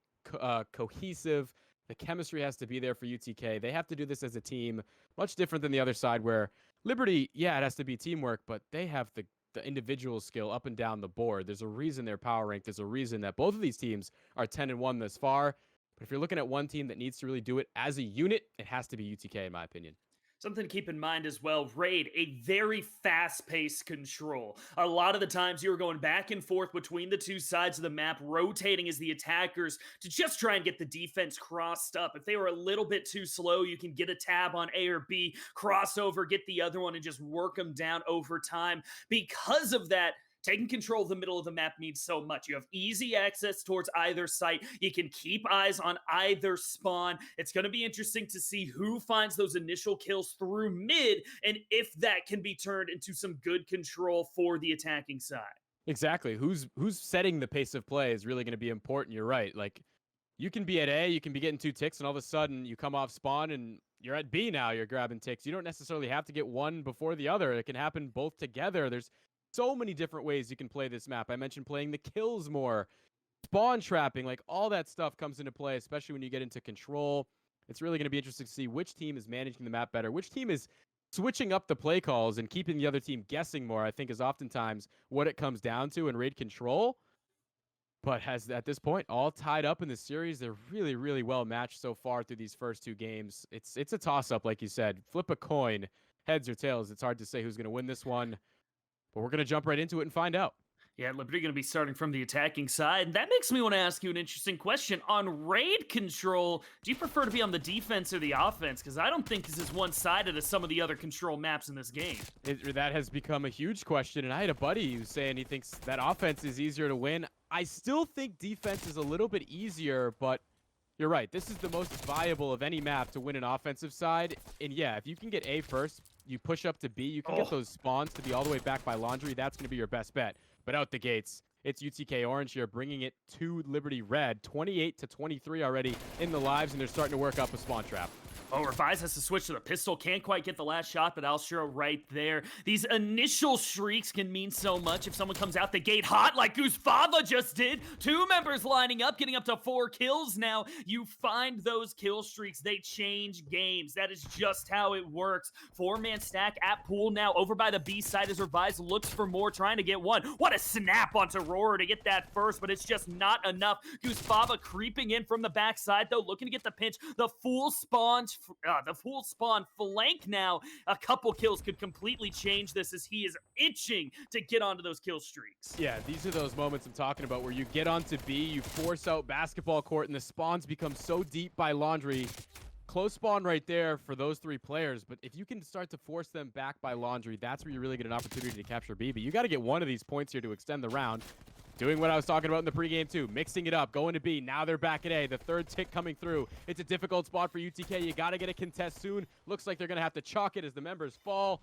Speaker 2: cohesive. The chemistry has to be there for UTK. They have to do this as a team, much different than the other side where Liberty, yeah, it has to be teamwork, but they have the individual skill up and down the board. There's a reason they're power ranked. There's a reason that both of these teams are 10-1 thus far. But if you're looking at one team that needs to really do it as a unit, it has to be UTK, in my opinion.
Speaker 1: Something to keep in mind as well, raid, a very fast-paced control. A lot of the times you're going back and forth between the two sides of the map, rotating as the attackers to just try and get the defense crossed up. If they were a little bit too slow, you can get a tab on A or B, crossover, get the other one, and just work them down over time. Because of that, taking control of the middle of the map means so much. You have easy access towards either site. You can keep eyes on either spawn. It's going to be interesting to see who finds those initial kills through mid and if that can be turned into some good control for the attacking side.
Speaker 2: Exactly. Who's setting the pace of play is really going to be important. You're right. Like, you can be at A, you can be getting 2 ticks, and all of a sudden you come off spawn and you're at B now. You're grabbing ticks. You don't necessarily have to get one before the other. It can happen both together. There's so many different ways you can play this map. I mentioned playing the kills more, spawn trapping, like all that stuff comes into play, especially when you get into control. It's really going to be interesting to see which team is managing the map better, which team is switching up the play calls and keeping the other team guessing more, I think is oftentimes what it comes down to in raid control. But has at this point all tied up in the series. They're really, really well matched so far through these first 2 games. It's a toss-up, like you said. Flip a coin, heads or tails. It's hard to say who's going to win this one. But we're going to jump right into it and find out.
Speaker 1: Yeah, Liberty going to be starting from the attacking side. That makes me want to ask you an interesting question. On raid control, do you prefer to be on the defense or the offense? Because I don't think this is one-sided as some of the other control maps in this game.
Speaker 2: That has become a huge question, and I had a buddy who's saying he thinks that offense is easier to win. I still think defense is a little bit easier, but you're right. This is the most viable of any map to win an offensive side. And yeah, if you can get A first, you push up to B, you can get those spawns to be all the way back by Laundry. That's going to be your best bet. But out the gates, it's UTK Orange here, bringing it to Liberty Red. 28-23 already in the lives, and they're starting to work up a spawn trap.
Speaker 1: Oh, Revise has to switch to the pistol. Can't quite get the last shot, but Alshiro right there. These initial shrieks can mean so much if someone comes out the gate hot like Guzfava just did. 2 members lining up, getting up to 4 kills now. You find those kill streaks. They change games. That is just how it works. 4-man stack at pool now over by the B side as Revise looks for more, trying to get one. What a snap onto Roar to get that first, but it's just not enough. Guzfava creeping in from the backside, though, looking to get the pinch. The full spawn flank now. A couple kills could completely change this as he is itching to get onto those kill streaks.
Speaker 2: Yeah, these are those moments I'm talking about where you get onto B, you force out basketball court, and the spawns become so deep by Laundry. Close spawn right there for those 3 players, but if you can start to force them back by Laundry, that's where you really get an opportunity to capture B. But you got to get one of these points here to extend the round. Doing what I was talking about in the pregame too, mixing it up, going to B. Now they're back at A. The 3rd tick coming through. It's a difficult spot for UTK. You got to get a contest soon. Looks like they're going to have to chalk it as the members fall.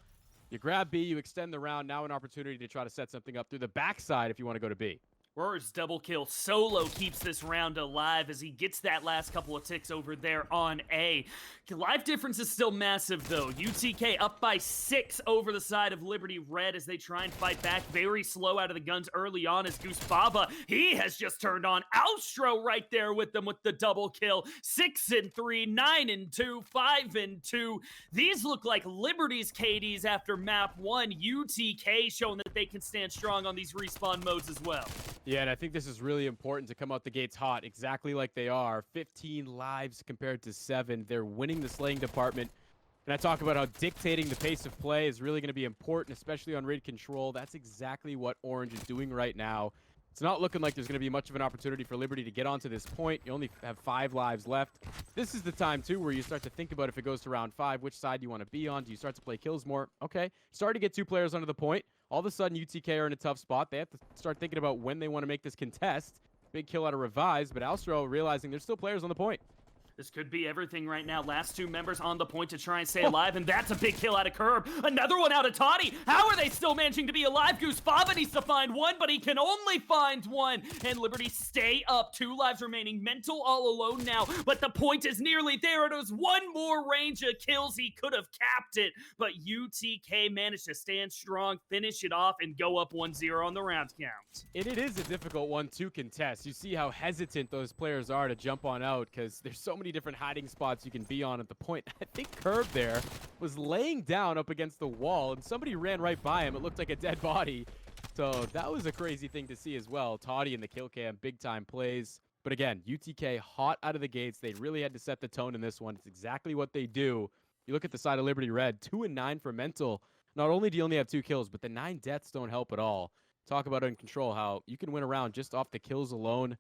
Speaker 2: You grab B, you extend the round. Now an opportunity to try to set something up through the backside if you want to go to B.
Speaker 1: Roar's double kill solo keeps this round alive as he gets that last couple of ticks over there on A. Life difference is still massive though. UTK up by 6 over the side of Liberty Red as they try and fight back. Very slow out of the guns early on as Goose Baba, he has just turned on. Austro right there with them with the double kill. 6-3, 9-2, 5-2. These look like Liberty's KDs after map 1. UTK showing that they can stand strong on these respawn modes as well.
Speaker 2: Yeah, and I think this is really important to come out the gates hot, exactly like they are. 15 lives compared to 7. They're winning the slaying department. And I talk about how dictating the pace of play is really going to be important, especially on raid control. That's exactly what Orange is doing right now. It's not looking like there's going to be much of an opportunity for Liberty to get onto this point. You only have 5 lives left. This is the time, too, where you start to think about if it goes to round 5, which side you want to be on. Do you start to play kills more? Okay. Start to get 2 players onto the point. All of a sudden, UTK are in a tough spot. They have to start thinking about when they want to make this contest. Big kill out of Revise, but Alstro realizing there's still players on the point.
Speaker 1: This could be everything right now. Last 2 members on the point to try and stay alive, and that's a big kill out of Curb. Another one out of Toddy. How are they still managing to be alive? Goose Baba needs to find 1, but he can only find 1. And Liberty stay up. 2 lives remaining. Mental all alone now, but the point is nearly there. It was 1 more range of kills. He could have capped it, but UTK managed to stand strong, finish it off, and go up 1-0 on the round count.
Speaker 2: And it is a difficult one to contest. You see how hesitant those players are to jump on out because there's so many different hiding spots you can be on at the point. I think Curb there was laying down up against the wall and somebody ran right by him. It looked like a dead body. So that was a crazy thing to see as well. Toddy in the kill cam, big time plays. But again, UTK hot out of the gates. They really had to set the tone in this one. It's exactly what they do. You look at the side of Liberty Red, 2-9 for Mental. Not only do you only have 2 kills, but the 9 deaths don't help at all. Talk about in control, how you can win a round just off the kills alone.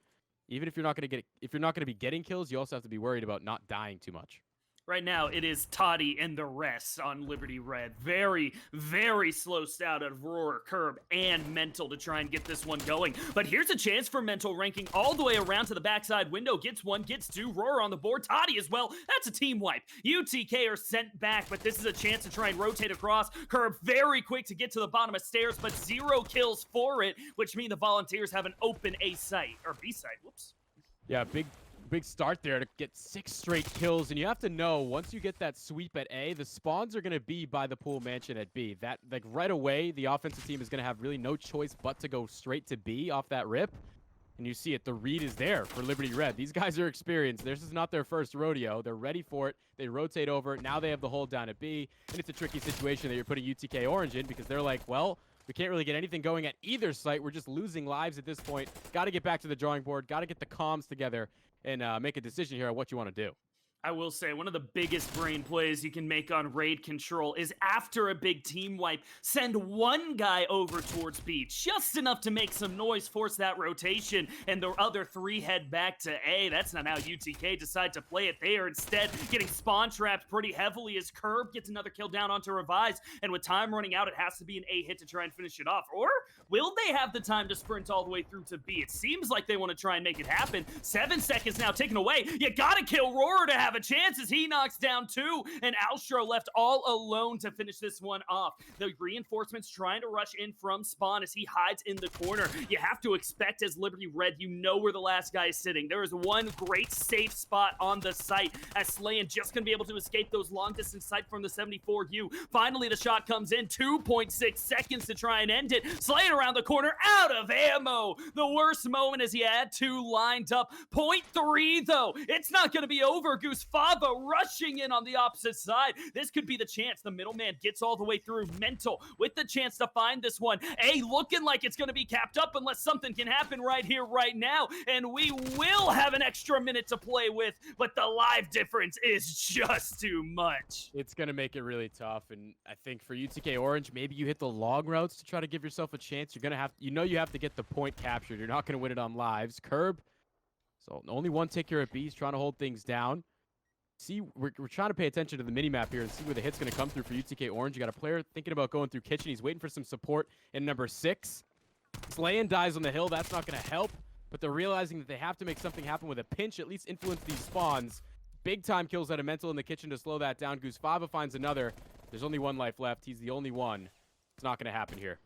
Speaker 2: Even if you're not going to be getting kills, you also have to be worried about not dying too much.
Speaker 1: Right now, it is Toddy and the rest on Liberty Red. Very, very slow stout out of Roar, Curb, and Mental to try and get this one going. But here's a chance for Mental, ranking all the way around to the backside window. Gets 1, gets 2. Roar on the board. Toddy as well. That's a team wipe. UTK are sent back, but this is a chance to try and rotate across. Curb very quick to get to the bottom of stairs, but 0 kills for it, which means the Volunteers have an open A site, or B site. Whoops.
Speaker 2: Yeah, big start there to get 6 straight kills. And you have to know, once you get that sweep at A, the spawns are going to be by the pool mansion at B. That, like, right away, the offensive team is going to have really no choice but to go straight to B off that rip. And you see it. The read is there for Liberty Red. These guys are experienced. This is not their first rodeo. They're ready for it. They rotate over. Now they have the hold down at B. And it's a tricky situation that you're putting UTK Orange in because they're like, well, we can't really get anything going at either site. We're just losing lives at this point. Got to get back to the drawing board. Got to get the comms together and make a decision here on what you want to do.
Speaker 1: I will say, one of the biggest brain plays you can make on raid control is after a big team wipe, send 1 guy over towards B, just enough to make some noise, force that rotation, and the other 3 head back to A. That's not how UTK decide to play it. They are instead getting spawn trapped pretty heavily as Curb gets another kill down onto Revise, and with time running out, it has to be an A hit to try and finish it off. Or will they have the time to sprint all the way through to B? It seems like they want to try and make it happen. 7 seconds now taken away. You gotta kill Roar to have a chance as he knocks down 2, and Alstro left all alone to finish this one off. The reinforcements trying to rush in from spawn as he hides in the corner. You have to expect as Liberty Red, you know where the last guy is sitting. There is one great safe spot on the site as Slayan just gonna be able to escape those long distance sight from the 74U. Finally, the shot comes in, 2.6 seconds to try and end it. Slayan around the corner, out of ammo. The worst moment as he had 2 lined up. Point 3 though, it's not gonna be over. Goose Fava rushing in on the opposite side. This could be the chance. The middleman gets all the way through. Mental with the chance to find this one. A looking like it's going to be capped up unless something can happen right here, right now. And we will have an extra minute to play with, but the live difference is just too much.
Speaker 2: It's going to make it really tough. And I think for UTK Orange, maybe you hit the long routes to try to give yourself a chance. You're going to have, you have to get the point captured. You're not going to win it on lives. Curb, so only 1 tick here at B. He's trying to hold things down. See, we're trying to pay attention to the mini-map here and see where the hit's going to come through for UTK Orange. You got a player thinking about going through kitchen. He's waiting for some support in number 6. Slayan dies on the hill. That's not going to help. But they're realizing that they have to make something happen with a pinch, at least influence these spawns. Big time kills out of Mental in the kitchen to slow that down. Goose Fava finds another. There's only 1 life left. He's the only one. It's not going to happen here.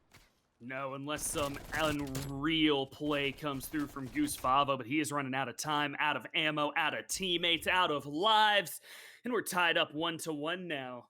Speaker 1: No, unless some unreal play comes through from Goose Fava, but he is running out of time, out of ammo, out of teammates, out of lives, and we're tied up 1-1 now.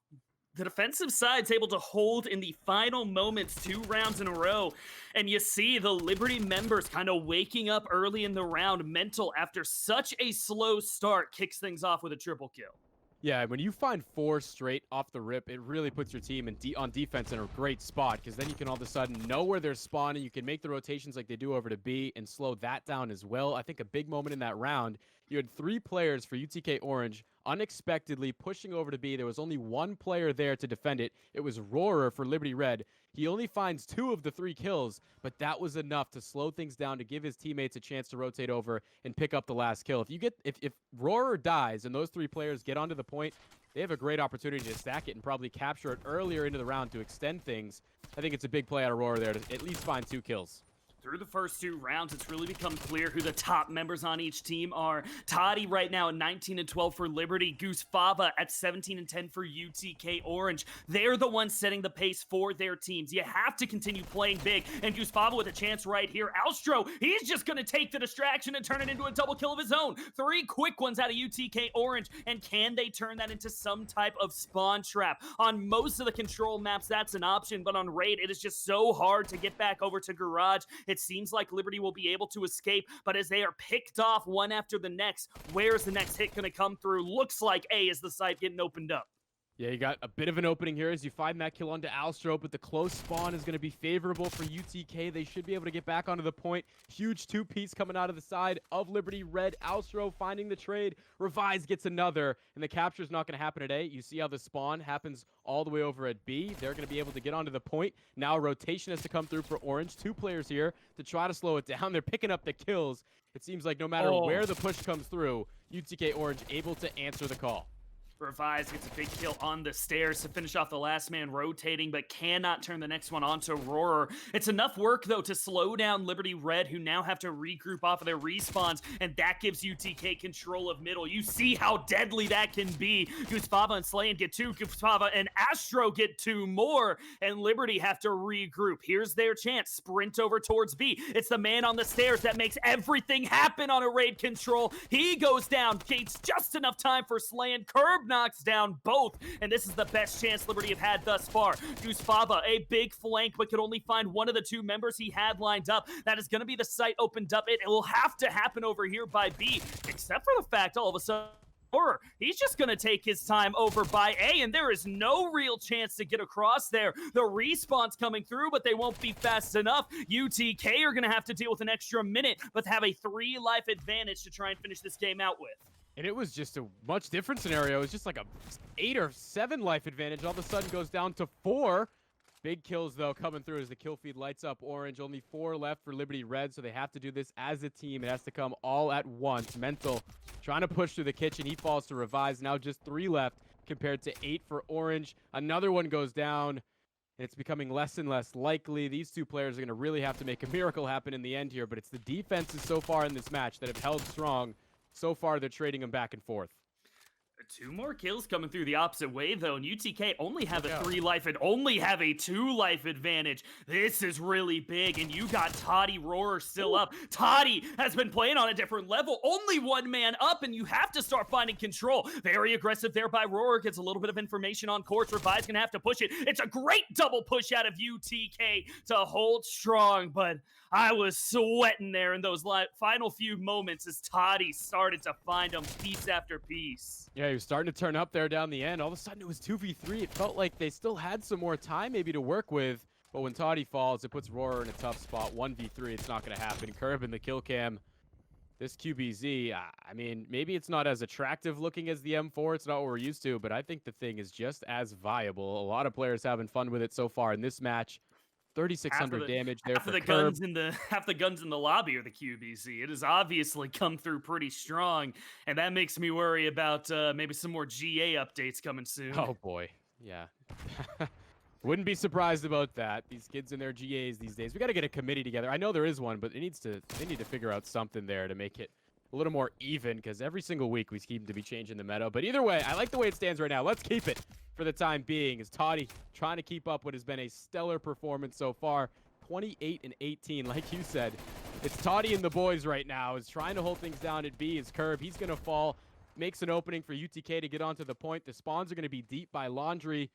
Speaker 1: The defensive side's able to hold in the final moments 2 rounds in a row. And you see the Liberty members kind of waking up early in the round. Mental, after such a slow start, kicks things off with a triple kill.
Speaker 2: Yeah, when you find 4 straight off the rip, it really puts your team on defense in a great spot, because then you can all of a sudden know where they're spawning. You can make the rotations like they do over to B and slow that down as well. I think a big moment in that round, you had 3 players for UTK Orange unexpectedly pushing over to B. There was only 1 player there to defend it. It was Roarer for Liberty Red. He only finds 2 of the 3 kills, but that was enough to slow things down, to give his teammates a chance to rotate over and pick up the last kill. If Roarer dies and those 3 players get onto the point, they have a great opportunity to stack it and probably capture it earlier into the round to extend things. I think it's a big play out of Roarer there to at least find 2 kills.
Speaker 1: Through the first 2 rounds, it's really become clear who the top members on each team are. Toddy right now at 19-12 for Liberty. Goose Fava at 17-10 for UTK Orange. They're the ones setting the pace for their teams. You have to continue playing big. And Goose Fava with a chance right here. Alstro, he's just going to take the distraction and turn it into a double kill of his own. 3 quick ones out of UTK Orange. And can they turn that into some type of spawn trap? On most of the control maps, that's an option. But on Raid, it is just so hard to get back over to Garage. It seems like Liberty will be able to escape, but as they are picked off one after the next, where's the next hit going to come through? Looks like A is the site getting opened up.
Speaker 2: Yeah, you got a bit of an opening here as you find that kill onto Alstro, but the close spawn is going to be favorable for UTK. They should be able to get back onto the point. Huge 2-piece coming out of the side of Liberty Red. Alstro finding the trade. Revise gets another, and the capture is not going to happen at A. You see how the spawn happens all the way over at B. They're going to be able to get onto the point. Now rotation has to come through for Orange. 2 players here to try to slow it down. They're picking up the kills. It seems like no matter where the push comes through, UTK Orange able to answer the call.
Speaker 1: Revise gets a big kill on the stairs to finish off the last man rotating, but cannot turn the next one onto Roarer. It's enough work, though, to slow down Liberty Red, who now have to regroup off of their respawns, and that gives UTK control of middle. You see how deadly that can be. Goose Fava and Slayan get 2, Goose Fava and Astro get 2 more, and Liberty have to regroup. Here's their chance. Sprint over towards B. It's the man on the stairs that makes everything happen on a raid control. He goes down. Gates just enough time for Slayan. Curb knocks down both, and this is the best chance Liberty have had thus far. Goose Fava, a big flank, but could only find one of the 2 members he had lined up. That is going to be the site opened up. It will have to happen over here by B, except for the fact all of a sudden he's just going to take his time over by A, and there is no real chance to get across there. The respawn's coming through, but they won't be fast enough. UTK are going to have to deal with an extra minute, but have a 3-life advantage to try and finish this game out with.
Speaker 2: And it was just a much different scenario. It was just like a 8 or 7 life advantage. All of a sudden goes down to 4. Big kills, though, coming through as the kill feed lights up Orange. Only 4 left for Liberty Red, so they have to do this as a team. It has to come all at once. Mental trying to push through the kitchen. He falls to Revise. Now just 3 left compared to 8 for Orange. Another one goes down, and it's becoming less and less likely. These 2 players are going to really have to make a miracle happen in the end here, but it's the defenses so far in this match that have held strong. So far, they're trading them back and forth.
Speaker 1: 2 more kills coming through the opposite way, though, and UTK only have a 3-life and only have a 2-life advantage. This is really big, and you got Toddy Roarer still up. Toddy has been playing on a different level, only 1 man up, and you have to start finding control. Very aggressive there by Roarer, gets a little bit of information on course. Revive's gonna have to push it. It's a great double push out of UTK to hold strong, but I was sweating there in those final few moments as Toddy started to find them piece after piece.
Speaker 2: Yeah, he was starting to turn up there down the end. All of a sudden, it was 2v3. It felt like they still had some more time maybe to work with. But when Toddy falls, it puts Roarer in a tough spot. 1v3, it's not going to happen. Curb in the kill cam. This QBZ, I mean, maybe it's not as attractive looking as the M4. It's not what we're used to, but I think the thing is just as viable. A lot of players having fun with it so far in this match. 3,600 damage there for Curb.
Speaker 1: Half the guns in the lobby are the QBZ. It has obviously come through pretty strong, and that makes me worry about maybe some more GA updates coming soon.
Speaker 2: Oh boy, yeah. Wouldn't be surprised about that. These kids in their GAs these days. We got to get a committee together. I know there is one, but they need to figure out something there to make it a little more even, because every single week we seem to be changing the meta. But either way, I like the way it stands right now. Let's keep it for the time being, as Toddy trying to keep up what has been a stellar performance so far. 28 and 18. Like you said, it's Toddy and the boys right now is trying to hold things down at B. His curve, he's going to fall, makes an opening for UTK to get onto the point. The spawns are going to be deep by Laundry.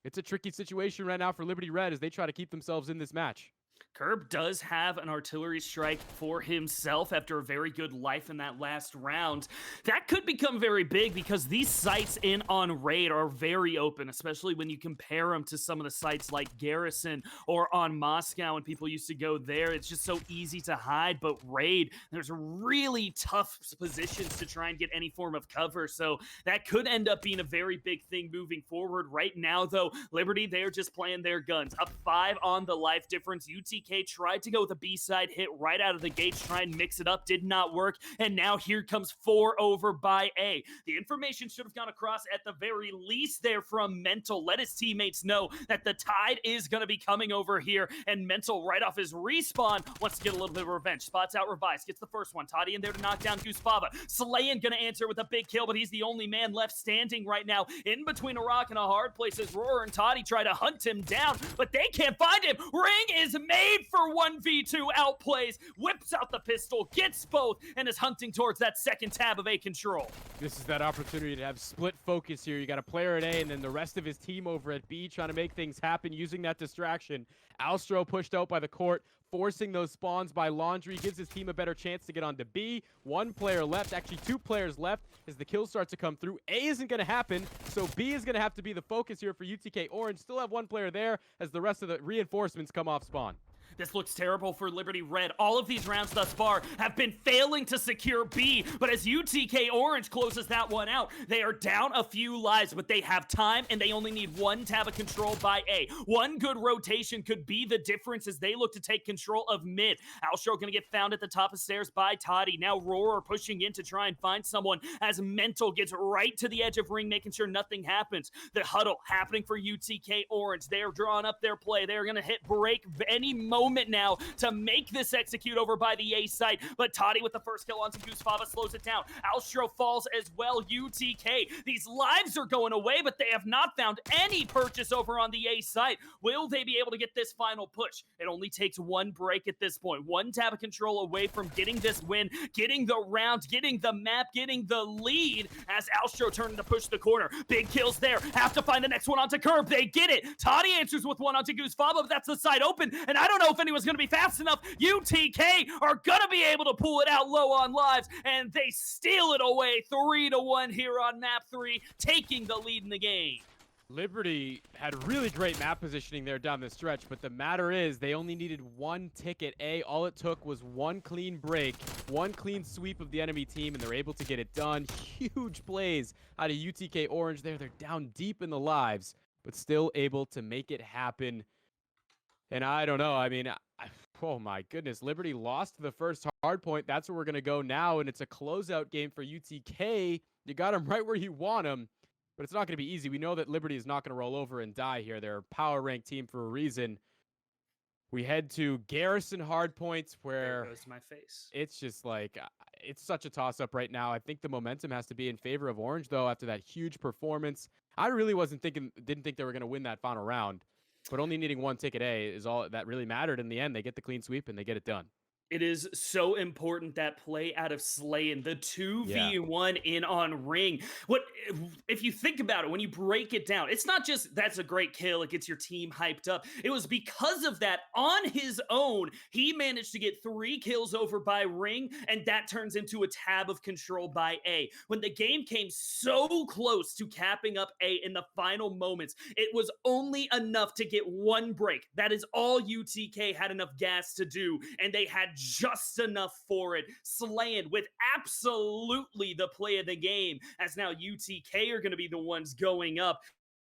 Speaker 2: It's a tricky situation right now for Liberty Red as they try to keep themselves in this match.
Speaker 1: Curb does have an artillery strike for himself after a very good life in that last round. That could become very big because these sites in on Raid are very open, especially when you compare them to some of the sites like Garrison or on Moscow when people used to go there. It's just so easy to hide, but Raid, there's really tough positions to try and get any form of cover, so that could end up being a very big thing moving forward. Right now, though, Liberty, they're just playing their guns. Up 5 on the life difference. UTK tried to go with a B-side hit right out of the gates, try and mix it up, did not work, and now here comes 4 over by A. The information should have gone across at the very least there from Mental. Let his teammates know that the tide is going to be coming over here, and Mental, right off his respawn, wants to get a little bit of revenge. Spots out Revise, gets the first one. Toddy in there to knock down Goosefava. Slayin going to answer with a big kill, but he's the only man left standing right now in between a rock and a hard place as Roar and Toddy try to hunt him down, but they can't find him. Ring is made for 1v2, outplays, whips out the pistol, gets both, and is hunting towards that second tab of A control.
Speaker 2: This is that opportunity to have split focus here. You got a player at A and then the rest of his team over at B trying to make things happen using that distraction. Alstro pushed out by the court, forcing those spawns by Laundry, gives his team a better chance to get onto B. 1 player left, actually 2 players left as the kills start to come through. A isn't going to happen, so B is going to have to be the focus here for UTK Orange. Still have 1 player there as the rest of the reinforcements come off spawn.
Speaker 1: This looks terrible for Liberty Red. All of these rounds thus far have been failing to secure B, but as UTK Orange closes that one out, they are down a few lives, but they have time, and they only need 1 tab of control by A. 1 good rotation could be the difference as they look to take control of mid. Alstro going to get found at the top of stairs by Toddy. Now Roar pushing in to try and find someone as Mental gets right to the edge of ring, making sure nothing happens. The huddle happening for UTK Orange. They're drawing up their play. They're going to hit break any moment now to make this execute over by the A site, but Toddy with the first kill onto Goosefava slows it down. Alstro falls as well. UTK, these lives are going away, but they have not found any purchase over on the A site. Will they be able to get this final push? It only takes 1 break at this point. 1 tab of control away from getting this win, getting the round, getting the map, getting the lead as Alstro turning to push the corner. Big kills there. Have to find the next one onto Curb. They get it. Toddy answers with 1 onto Goosefava, but that's the side open, and I don't know if anyone's going to be fast enough. UTK are going to be able to pull it out low on lives, and they steal it away 3-1 here on map 3, taking the lead in the game.
Speaker 2: Liberty had really great map positioning there down the stretch, but the matter is they only needed 1 tick at A. All it took was 1 clean break, 1 clean sweep of the enemy team, and they're able to get it done. Huge plays out of UTK Orange there. They're down deep in the lives, but still able to make it happen. And I don't know. I mean, oh my goodness. Liberty lost the first hard point. That's where we're going to go now, and it's a closeout game for UTK. You got them right where you want them, but it's not going to be easy. We know that Liberty is not going to roll over and die here. They're a power-ranked team for a reason. We head to Garrison hard points where
Speaker 1: there goes my face.
Speaker 2: It's just like, it's such a toss-up right now. I think the momentum has to be in favor of Orange, though, after that huge performance. I really didn't think they were going to win that final round. But only needing 1 ticket A is all that really mattered in the end. They get the clean sweep and they get it done.
Speaker 1: It is so important that play out of Slayin, the 2v1 in on ring. What if you think about it, when you break it down, it's not just that's a great kill, it gets your team hyped up. It was because of that on his own, he managed to get 3 kills over by ring, and that turns into a tab of control by A. When the game came so close to capping up A in the final moments, it was only enough to get 1 break. That is all UTK had enough gas to do, and they had just enough for it. Slayin with absolutely the play of the game, as now UTK are going to be the ones going up.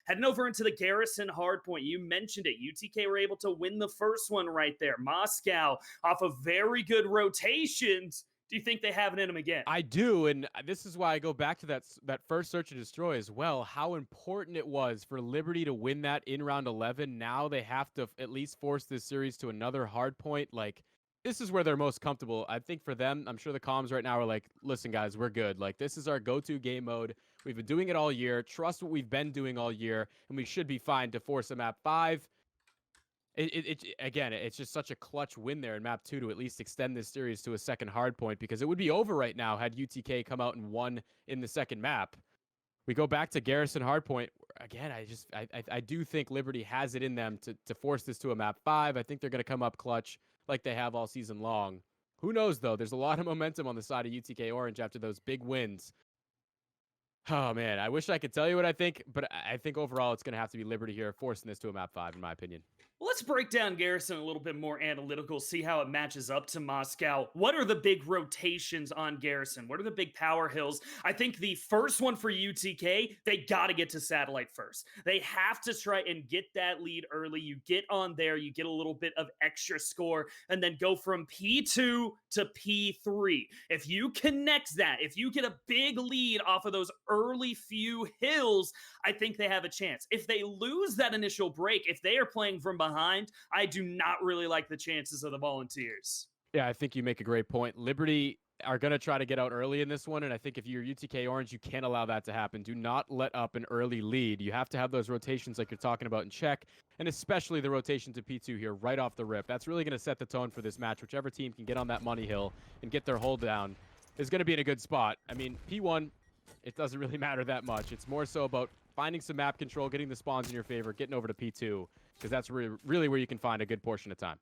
Speaker 1: Heading over into the Garrison hardpoint, you mentioned it. UTK were able to win the first one right there. Moscow, off of very good rotations. Do you think they have it in them again?
Speaker 2: I do, and this is why I go back to that first search and destroy as well. How important it was for Liberty to win that in round 11. Now they have to at least force this series to another hard point. Like, this is where they're most comfortable. I think for them, I'm sure the comms right now are like, listen, guys, we're good. Like, this is our go-to game mode. We've been doing it all year. Trust what we've been doing all year, and we should be fine to force a map 5. Again, it's just such a clutch win there in map 2 to at least extend this series to a second hard point, because it would be over right now had UTK come out and won in the second map. We go back to Garrison Hardpoint. Again, I do think Liberty has it in them to force this to a map 5. I think they're going to come up clutch like they have all season long. Who knows, though? There's a lot of momentum on the side of UTK Orange after those big wins. Oh, man, I wish I could tell you what I think, but I think overall it's going to have to be Liberty here forcing this to a map 5, in my opinion.
Speaker 1: Let's break down Garrison a little bit more analytical, see how it matches up to Moscow. What are the big rotations on Garrison? What are the big power hills? I think the first one for UTK, they got to get to Satellite first. They have to try and get that lead early. You get on there, you get a little bit of extra score, and then go from P2 to P3. If you connect that, if you get a big lead off of those early few hills, I think they have a chance. If they lose that initial break, if they are playing from behind, I do not really like the chances of the Volunteers.
Speaker 2: Yeah, I think you make a great point. Liberty are going to try to get out early in this one, and I think if you're UTK Orange, you can't allow that to happen. Do not let up an early lead. You have to have those rotations like you're talking about in check, and especially the rotation to P2 here right off the rip. That's really going to set the tone for this match. Whichever team can get on that money hill and get their hold down is going to be in a good spot. I mean, P1, it doesn't really matter that much. It's more so about finding some map control, getting the spawns in your favor, getting over to P2, because that's really where you can find a good portion of time.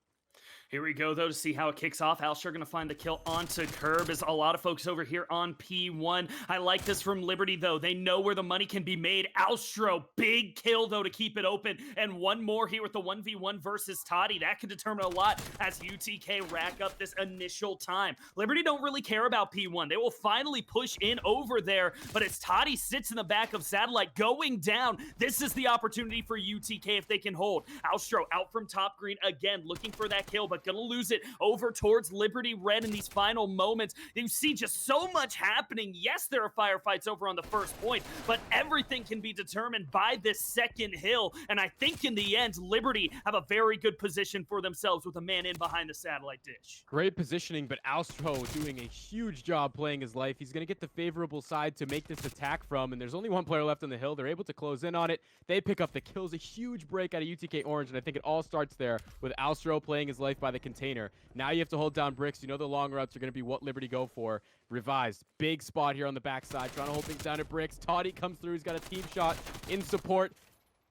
Speaker 1: Here we go, though, to see how it kicks off. Alstra going to find the kill onto Curb, as a lot of folks over here on P1. I like this from Liberty, though. They know where the money can be made. Alstro, big kill, though, to keep it open. And one more here with the 1v1 versus Toddy. That could determine a lot as UTK rack up this initial time. Liberty don't really care about P1. They will finally push in over there, but as Toddy sits in the back of Satellite going down, this is the opportunity for UTK if they can hold. Alstro out from top green again, looking for that kill, but gonna lose it over towards Liberty Red in these final moments. You see just so much happening. Yes, there are firefights over on the first point, but everything can be determined by this second hill, and I think in the end, Liberty have a very good position for themselves with a man in behind the Satellite dish.
Speaker 2: Great positioning, but Alstro doing a huge job playing his life. He's going to get the favorable side to make this attack from, and there's only one player left on the hill. They're able to close in on it. They pick up the kills, a huge break out of UTK Orange, and I think it all starts there with Alstro playing his life by the container. Now you have to hold down bricks. You know the long routes are going to be what Liberty go for. Revised, big spot here on the backside, trying to hold things down at bricks. Toddy comes through. He's got a team shot in support.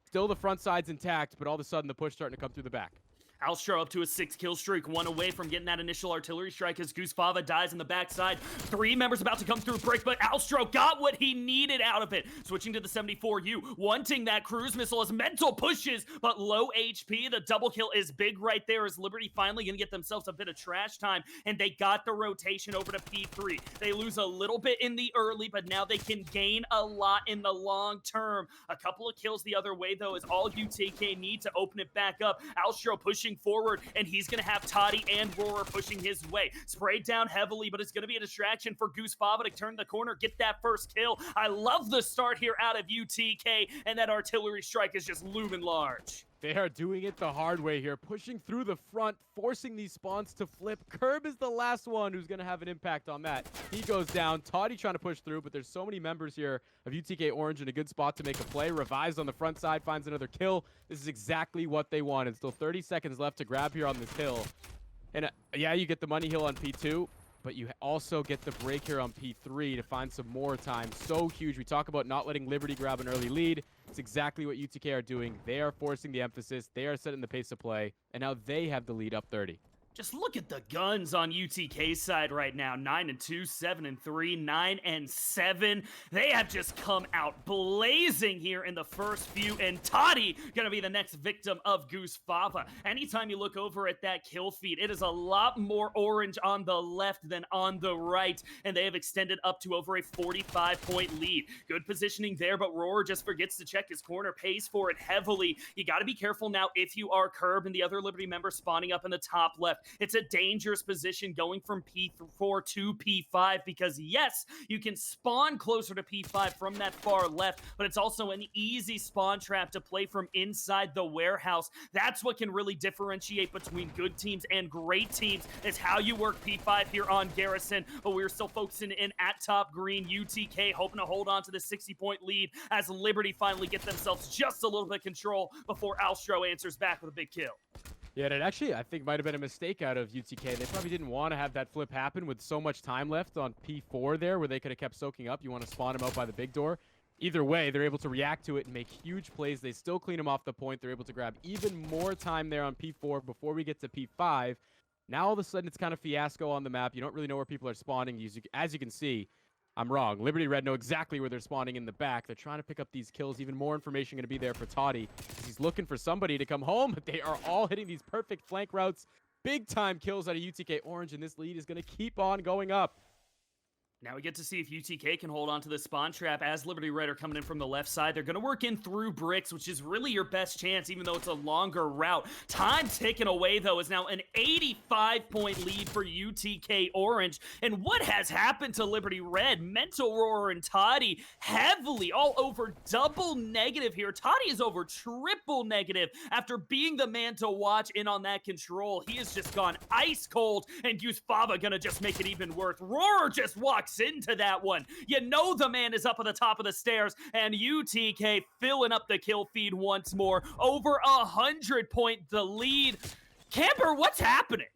Speaker 2: Still the front side's intact, but all of a sudden the push starting to come through the back.
Speaker 1: Alstro up to a 6-kill streak, one away from getting that initial artillery strike as Goose Fava dies in the backside. 3 members about to come through break, but Alstro got what he needed out of it. Switching to the 74U, wanting that cruise missile as Mental pushes, but low HP. The double kill is big right there as Liberty finally going to get themselves a bit of trash time, and they got the rotation over to P3. They lose a little bit in the early, but now they can gain a lot in the long term. A couple of kills the other way, though, is all UTK need to open it back up. Alstro pushing forward, and he's going to have Toddy and Roarer pushing his way. Sprayed down heavily, but it's going to be a distraction for Goose Fava to turn the corner, get that first kill. I love the start here out of UTK, and that artillery strike is just looming large.
Speaker 2: They are doing it the hard way here, pushing through the front, forcing these spawns to flip. Curb is the last one who's going to have an impact on that. He goes down. Toddy trying to push through, but there's so many members here of UTK Orange in a good spot to make a play. Revised on the front side, finds another kill. This is exactly what they wanted. Still 30 seconds left to grab here on this hill. And yeah, you get the money hill on P2, but you also get the break here on P3 to find some more time. So huge. We talk about not letting Liberty grab an early lead. It's exactly what UTK are doing. They are forcing the emphasis. They are setting the pace of play, and now they have the lead up 30.
Speaker 1: Just look at the guns on UTK's side right now. 9-2, 7-3, 9-7. They have just come out blazing here in the first few, and Toddy gonna be the next victim of Goose Fava. Anytime you look over at that kill feed, it is a lot more orange on the left than on the right, and they have extended up to over a 45-point lead. Good positioning there, but Roar just forgets to check his corner, pays for it heavily. You gotta be careful now if you are Curb and the other Liberty member spawning up in the top left. It's a dangerous position going from P4 to P5 because, yes, you can spawn closer to P5 from that far left, but it's also an easy spawn trap to play from inside the warehouse. That's what can really differentiate between good teams and great teams, is how you work P5 here on Garrison, but we're still focusing in at top green. UTK hoping to hold on to the 60-point lead as Liberty finally get themselves just a little bit of control before Alstro answers back with a big kill.
Speaker 2: Yeah, and it actually, I think, might have been a mistake out of UTK. They probably didn't want to have that flip happen with so much time left on P4 there, where they could have kept soaking up. You want to spawn them out by the big door. Either way, they're able to react to it and make huge plays. They still clean them off the point. They're able to grab even more time there on P4 before we get to P5. Now, all of a sudden, it's kind of fiasco on the map. You don't really know where people are spawning. As you can see, I'm wrong. Liberty Red know exactly where they're spawning in the back. They're trying to pick up these kills. Even more information going to be there for Toddy. He's looking for somebody to come home, but they are all hitting these perfect flank routes. Big time kills out of UTK Orange, and this lead is going to keep on going up.
Speaker 1: Now we get to see if UTK can hold on to the spawn trap as Liberty Red are coming in from the left side. They're going to work in through bricks, which is really your best chance, even though it's a longer route. Time ticking away, though, is now an 85-point lead for UTK Orange. And what has happened to Liberty Red? Mental Roar and Toddy heavily all over double negative here. Toddy is over triple negative after being the man to watch in on that control. He has just gone ice cold, and Gusfava going to just make it even worse. Roar just walks into that one. You know the man is up at the top of the stairs, and UTK filling up the kill feed once more. Over 100-point the lead. Camper, what's happening?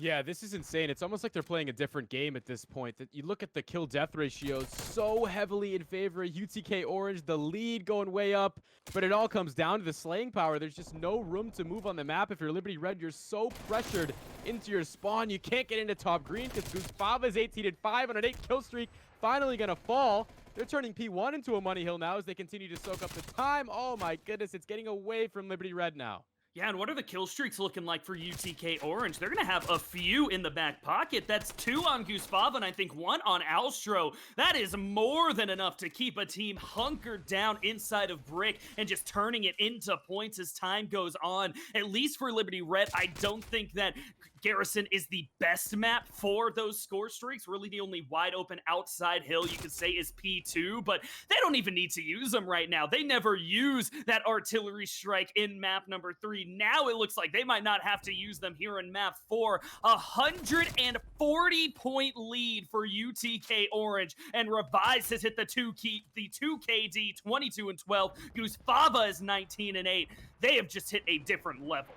Speaker 2: Yeah, this is insane. It's almost like they're playing a different game at this point. You look at the kill-death ratios so heavily in favor of UTK Orange, the lead going way up, but it all comes down to the slaying power. There's just no room to move on the map. If you're Liberty Red, you're so pressured into your spawn, you can't get into top green because Gusfava's 18-5 on an 8-kill streak, finally going to fall. They're turning P1 into a money hill now as they continue to soak up the time. Oh my goodness, it's getting away from Liberty Red now.
Speaker 1: Yeah, and what are the kill streaks looking like for UTK Orange? They're going to have a few in the back pocket. That's 2 on Gusfava and I think 1 on Alstro. That is more than enough to keep a team hunkered down inside of Brick and just turning it into points as time goes on. At least for Liberty Red, I don't think that Garrison is the best map for those score streaks. Really the only wide open outside hill you could say is P2, but they don't even need to use them right now. They never use that artillery strike in map number 3. Now it looks like they might not have to use them here in map 4. 140-point lead for UTK Orange, and Revise has hit the 2KD 22 and 12. Gusfava is 19 and 8. They have just hit a different level.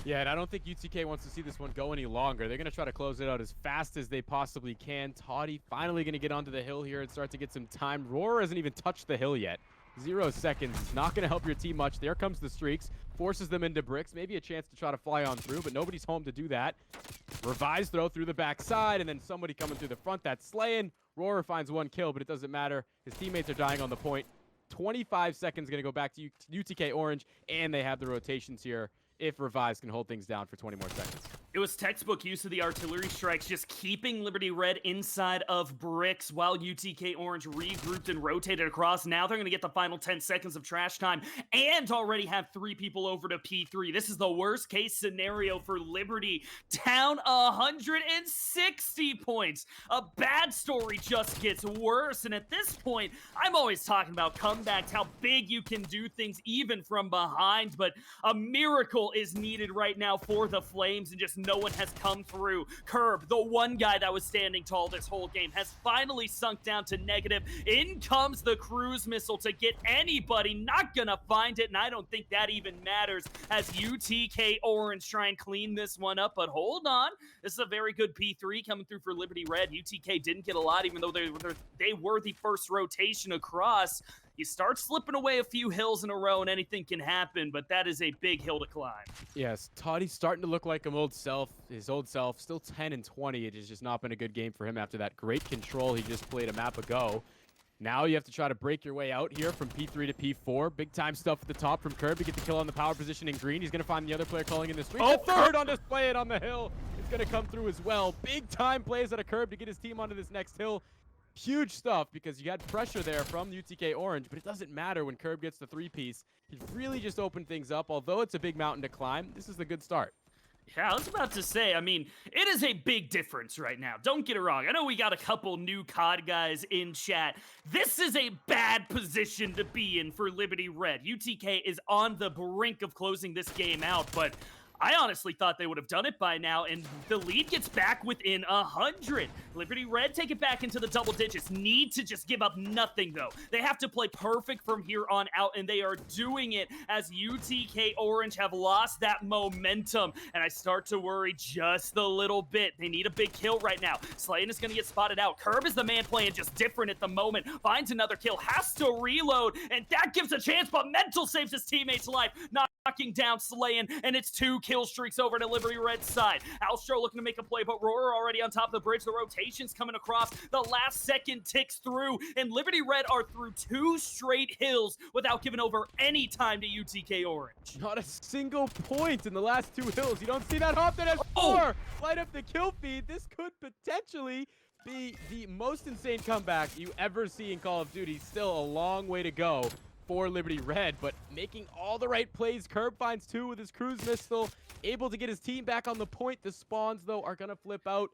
Speaker 2: Yeah, and I don't think UTK wants to see this one go any longer. They're going to try to close it out as fast as they possibly can. Toddy finally going to get onto the hill here and start to get some time. Roar hasn't even touched the hill yet. 0 seconds is not going to help your team much. There comes the streaks, forces them into bricks. Maybe a chance to try to fly on through, but nobody's home to do that. Revise throw through the backside, and then somebody coming through the front. That's slaying. Roar finds 1 kill, but it doesn't matter. His teammates are dying on the point. 25 seconds going to go back to UTK Orange, and they have the rotations here if Revise can hold things down for 20 more seconds.
Speaker 1: It was textbook use of the artillery strikes, just keeping Liberty Red inside of bricks while UTK Orange regrouped and rotated across. Now they're going to get the final 10 seconds of trash time and already have 3 people over to P3. This is the worst case scenario for Liberty. Down 160 points. A bad story just gets worse. And at this point, I'm always talking about comebacks, how big you can do things even from behind. But a miracle is needed right now for the Flames, and just no one has come through. Curb, the one guy that was standing tall this whole game, has finally sunk down to negative. In comes the cruise missile to get anybody. Not gonna find it, and I don't think that even matters as UTK Orange try and clean this one up. But hold on, this is a very good P3 coming through for Liberty Red. UTK didn't get a lot, even though they were the first rotation across. You start slipping away a few hills in a row and anything can happen, but that is a big hill to climb.
Speaker 2: Yes, Toddy's starting to look like his old self, still 10 and 20. It has just not been a good game for him after that great control he just played a map ago. Now you have to try to break your way out here from P3 to P4. Big time stuff at the top from Curb to get the kill on the power position in green. He's going to find the other player calling in the street.
Speaker 1: Oh,
Speaker 2: the third on display it on the hill. It's going to come through as well. Big time plays at a Curb to get his team onto this next hill. Huge stuff because you had pressure there from UTK Orange, but it doesn't matter when Curb gets the 3-piece. He's really just opened things up. Although it's a big mountain to climb, this is a good start.
Speaker 1: Yeah, I was about to say, I mean, it is a big difference right now. Don't get it wrong. I know we got a couple new COD guys in chat. This is a bad position to be in for Liberty Red. UTK is on the brink of closing this game out, but I honestly thought they would have done it by now, and the lead gets back within 100. Liberty Red take it back into the double digits. Need to just give up nothing, though. They have to play perfect from here on out, and they are doing it as UTK Orange have lost that momentum, and I start to worry just a little bit. They need a big kill right now. Slayton is going to get spotted out. Curb is the man playing just different at the moment. Finds another kill, has to reload, and that gives a chance, but Mental saves his teammate's life, knocking down Slayton, and it's 2 kill streaks over to Liberty Red's side. Alstro looking to make a play, but Roar already on top of the bridge. The rotation's coming across. The last second ticks through, and Liberty Red are through 2 straight hills without giving over any time to UTK Orange.
Speaker 2: Not a single point in the last 2 hills. You don't see that often as 4. Light up the kill feed. This could potentially be the most insane comeback you ever see in Call of Duty. Still a long way to go for Liberty Red, but making all the right plays. Curb finds 2 with his cruise missile, able to get his team back on the point. The spawns, though, are going to flip out.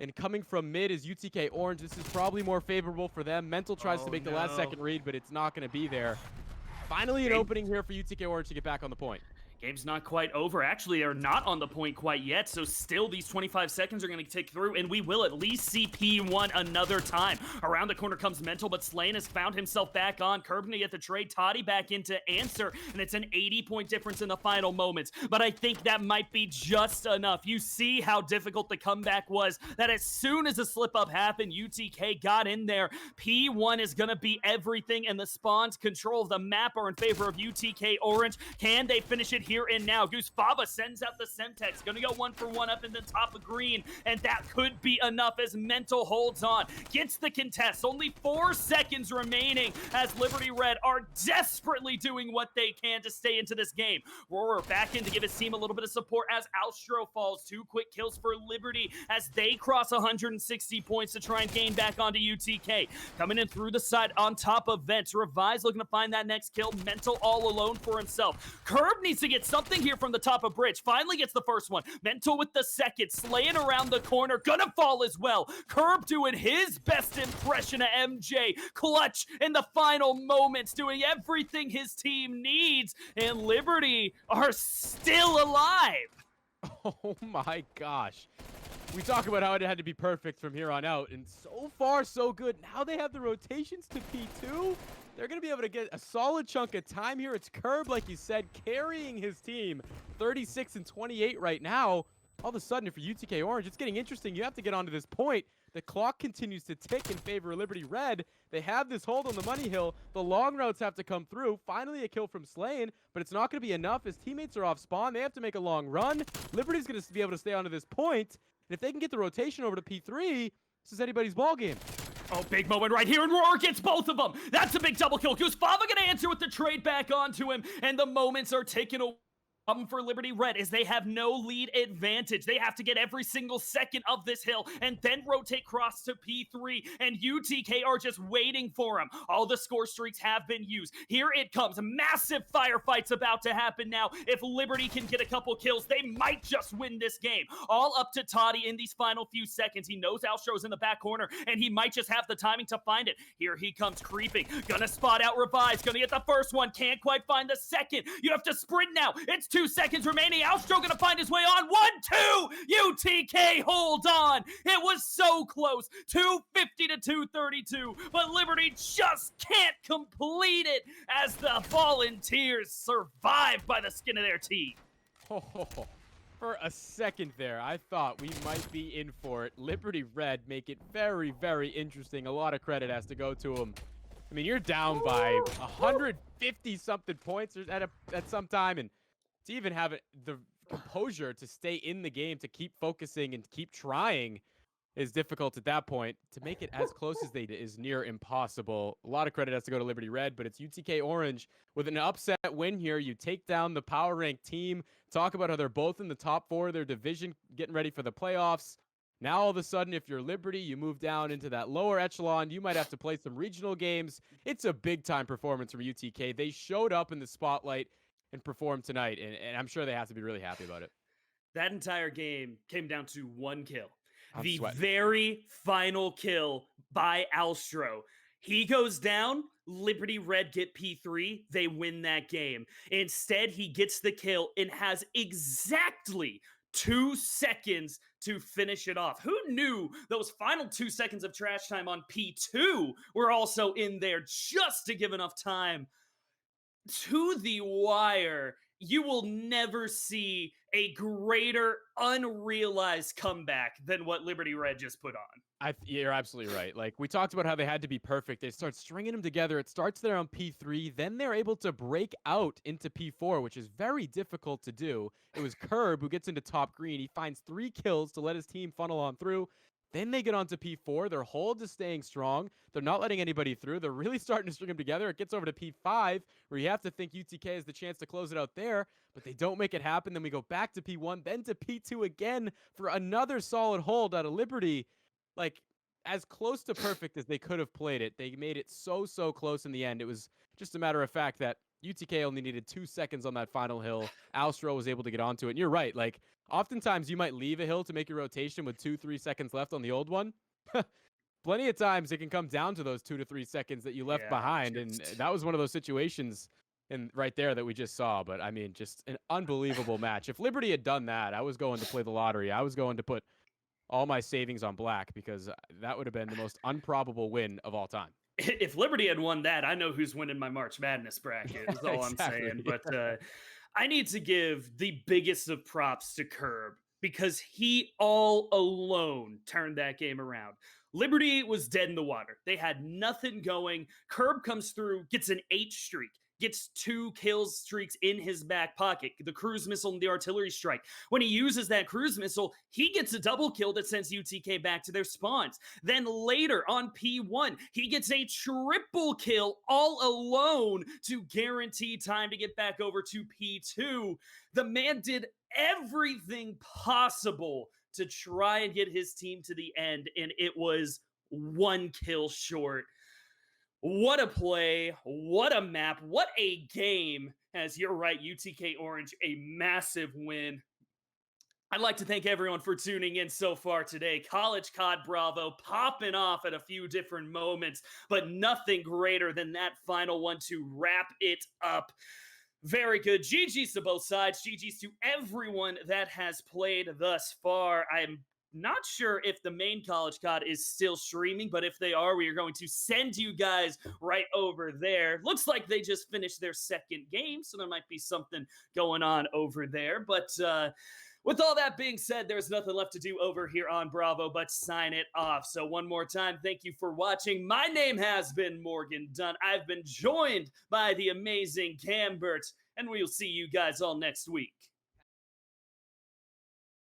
Speaker 2: And coming from mid is UTK Orange. This is probably more favorable for them. Mental tries to make the last second read, but it's not going to be there. Finally an opening here for UTK Orange to get back on the point.
Speaker 1: Game's not quite over. Actually, they're not on the point quite yet, so still these 25 seconds are going to tick through, and we will at least see P1 another time. Around the corner comes Mental, but Slayton has found himself back on. Curb to get the trade, Toddy back into answer, and it's an 80-point difference in the final moments. But I think that might be just enough. You see how difficult the comeback was, that as soon as a slip-up happened, UTK got in there. P1 is going to be everything, and the spawns control of the map are in favor of UTK Orange. Can they finish it here and now? Goose Fava sends out the Semtex. Gonna go 1-for-1 up in the top of green, and that could be enough as Mental holds on. Gets the contest. Only 4 seconds remaining as Liberty Red are desperately doing what they can to stay into this game. Roar back in to give his team a little bit of support as Alstro falls. 2 quick kills for Liberty as they cross 160 points to try and gain back onto UTK. Coming in through the side on top of Vents. Revise looking to find that next kill. Mental all alone for himself. Curb needs to get something here from the top of bridge. Finally gets the first one. Mental with the second. Slaying around the corner. Gonna fall as well. Curb doing his best impression of MJ. Clutch in the final moments. Doing everything his team needs. And Liberty are still alive.
Speaker 2: Oh my gosh. We talk about how it had to be perfect from here on out, and so far so good. Now they have the rotations to P2. They're going to be able to get a solid chunk of time here. It's Curb, like you said, carrying his team 36 and 28 right now. All of a sudden, for UTK Orange, it's getting interesting. You have to get onto this point. The clock continues to tick in favor of Liberty Red. They have this hold on the money hill. The long routes have to come through. Finally, a kill from Slayton, but it's not going to be enough. His teammates are off spawn. They have to make a long run. Liberty's going to be able to stay onto this point. And if they can get the rotation over to P3, this is anybody's ball game.
Speaker 1: Oh, big moment right here, and Roar gets both of them. That's a big double kill. Goose Fava gonna answer with the trade back onto him, and the moments are taken away. Problem for Liberty Red is they have no lead advantage. They have to get every single second of this hill and then rotate cross to P3, and UTK are just waiting for him. All the score streaks have been used. Here it comes. Massive firefights about to happen now. If Liberty can get a couple kills, they might just win this game. All up to Toddy in these final few seconds. He knows Alstro's in the back corner, and he might just have the timing to find it. Here he comes creeping. Gonna spot out Revise. Gonna get the first one. Can't quite find the second. You have to sprint now. It's 2 seconds remaining. Alstro gonna find his way on. 1-2. UTK hold on. It was so close. 250 to 232. But Liberty just can't complete it as the Volunteers survive by the skin of their teeth.
Speaker 2: Oh, for a second there, I thought we might be in for it. Liberty Red make it very, very interesting. A lot of credit has to go to them. I mean, you're down by 150-something points at some time, and to even have the composure to stay in the game, to keep focusing and keep trying is difficult at that point. To make it as close as they did is near impossible. A lot of credit has to go to Liberty Red, but it's UTK Orange with an upset win here. You take down the power rank team. Talk about how they're both in the top 4 of their division, getting ready for the playoffs. Now, all of a sudden, if you're Liberty, you move down into that lower echelon. You might have to play some regional games. It's a big-time performance from UTK. They showed up in the spotlight and performed tonight, and I'm sure they have to be really happy about it.
Speaker 1: That entire game came down to 1 kill.
Speaker 2: I'm
Speaker 1: The
Speaker 2: sweating.
Speaker 1: very final kill by Alstro. He goes down, Liberty Red get P3, they win that game. Instead, he gets the kill and has exactly 2 seconds to finish it off. Who knew those final 2 seconds of trash time on P2 were also in there just to give enough time to the wire? You will never see a greater unrealized comeback than what Liberty Red just put on.
Speaker 2: You're absolutely right. Like we talked about how they had to be perfect. They start stringing them together. It starts there on P3. Then they're able to break out into P4, which is very difficult to do. It was Curb who gets into top green. He finds 3 kills to let his team funnel on through. Then they get onto P4. Their hold is staying strong. They're not letting anybody through. They're really starting to string them together. It gets over to P5, where you have to think UTK has the chance to close it out there, but they don't make it happen. Then we go back to P1, then to P2 again for another solid hold out of Liberty. Like, as close to perfect as they could have played it, they made it so close in the end. It was just a matter of fact that UTK only needed 2 seconds on that final hill. Alstro was able to get onto it. And you're right. Like, oftentimes you might leave a hill to make your rotation with 2-3 seconds left on the old one. Plenty of times it can come down to those 2 to 3 seconds that you left
Speaker 1: Yeah,
Speaker 2: behind. And that was one of those situations right there that we just saw. But I mean, just an unbelievable match. If Liberty had done that, I was going to play the lottery. I was going to put all my savings on black because that would have been the most improbable win of all time.
Speaker 1: If Liberty had won that, I know who's winning my March Madness bracket, is all
Speaker 2: Exactly.
Speaker 1: I'm saying. But I need to give the biggest of props to Curb because he all alone turned that game around. Liberty was dead in the water. They had nothing going. Curb comes through, gets an 8 streak, gets 2 kills streaks in his back pocket, the cruise missile and the artillery strike. When he uses that cruise missile, he gets a double kill that sends UTK back to their spawns. Then later on P1, he gets a triple kill all alone to guarantee time to get back over to P2. The man did everything possible to try and get his team to the end, and it was 1 kill short. What a play, what a map, what a game. As you're right, UTK Orange, a massive win. I'd like to thank everyone for tuning in so far today. College COD Bravo popping off at a few different moments, but nothing greater than that final one to wrap it up. Very good. GG's to both sides. GG's to everyone that has played thus far. I'm not sure if the main College COD is still streaming, but if they are, we are going to send you guys right over there. Looks like they just finished their second game, so there might be something going on over there. But with all that being said, there's nothing left to do over here on Bravo but sign it off. So one more time, thank you for watching. My name has been Morgan Dunn. I've been joined by the amazing Cambert, and we'll see you guys all next week.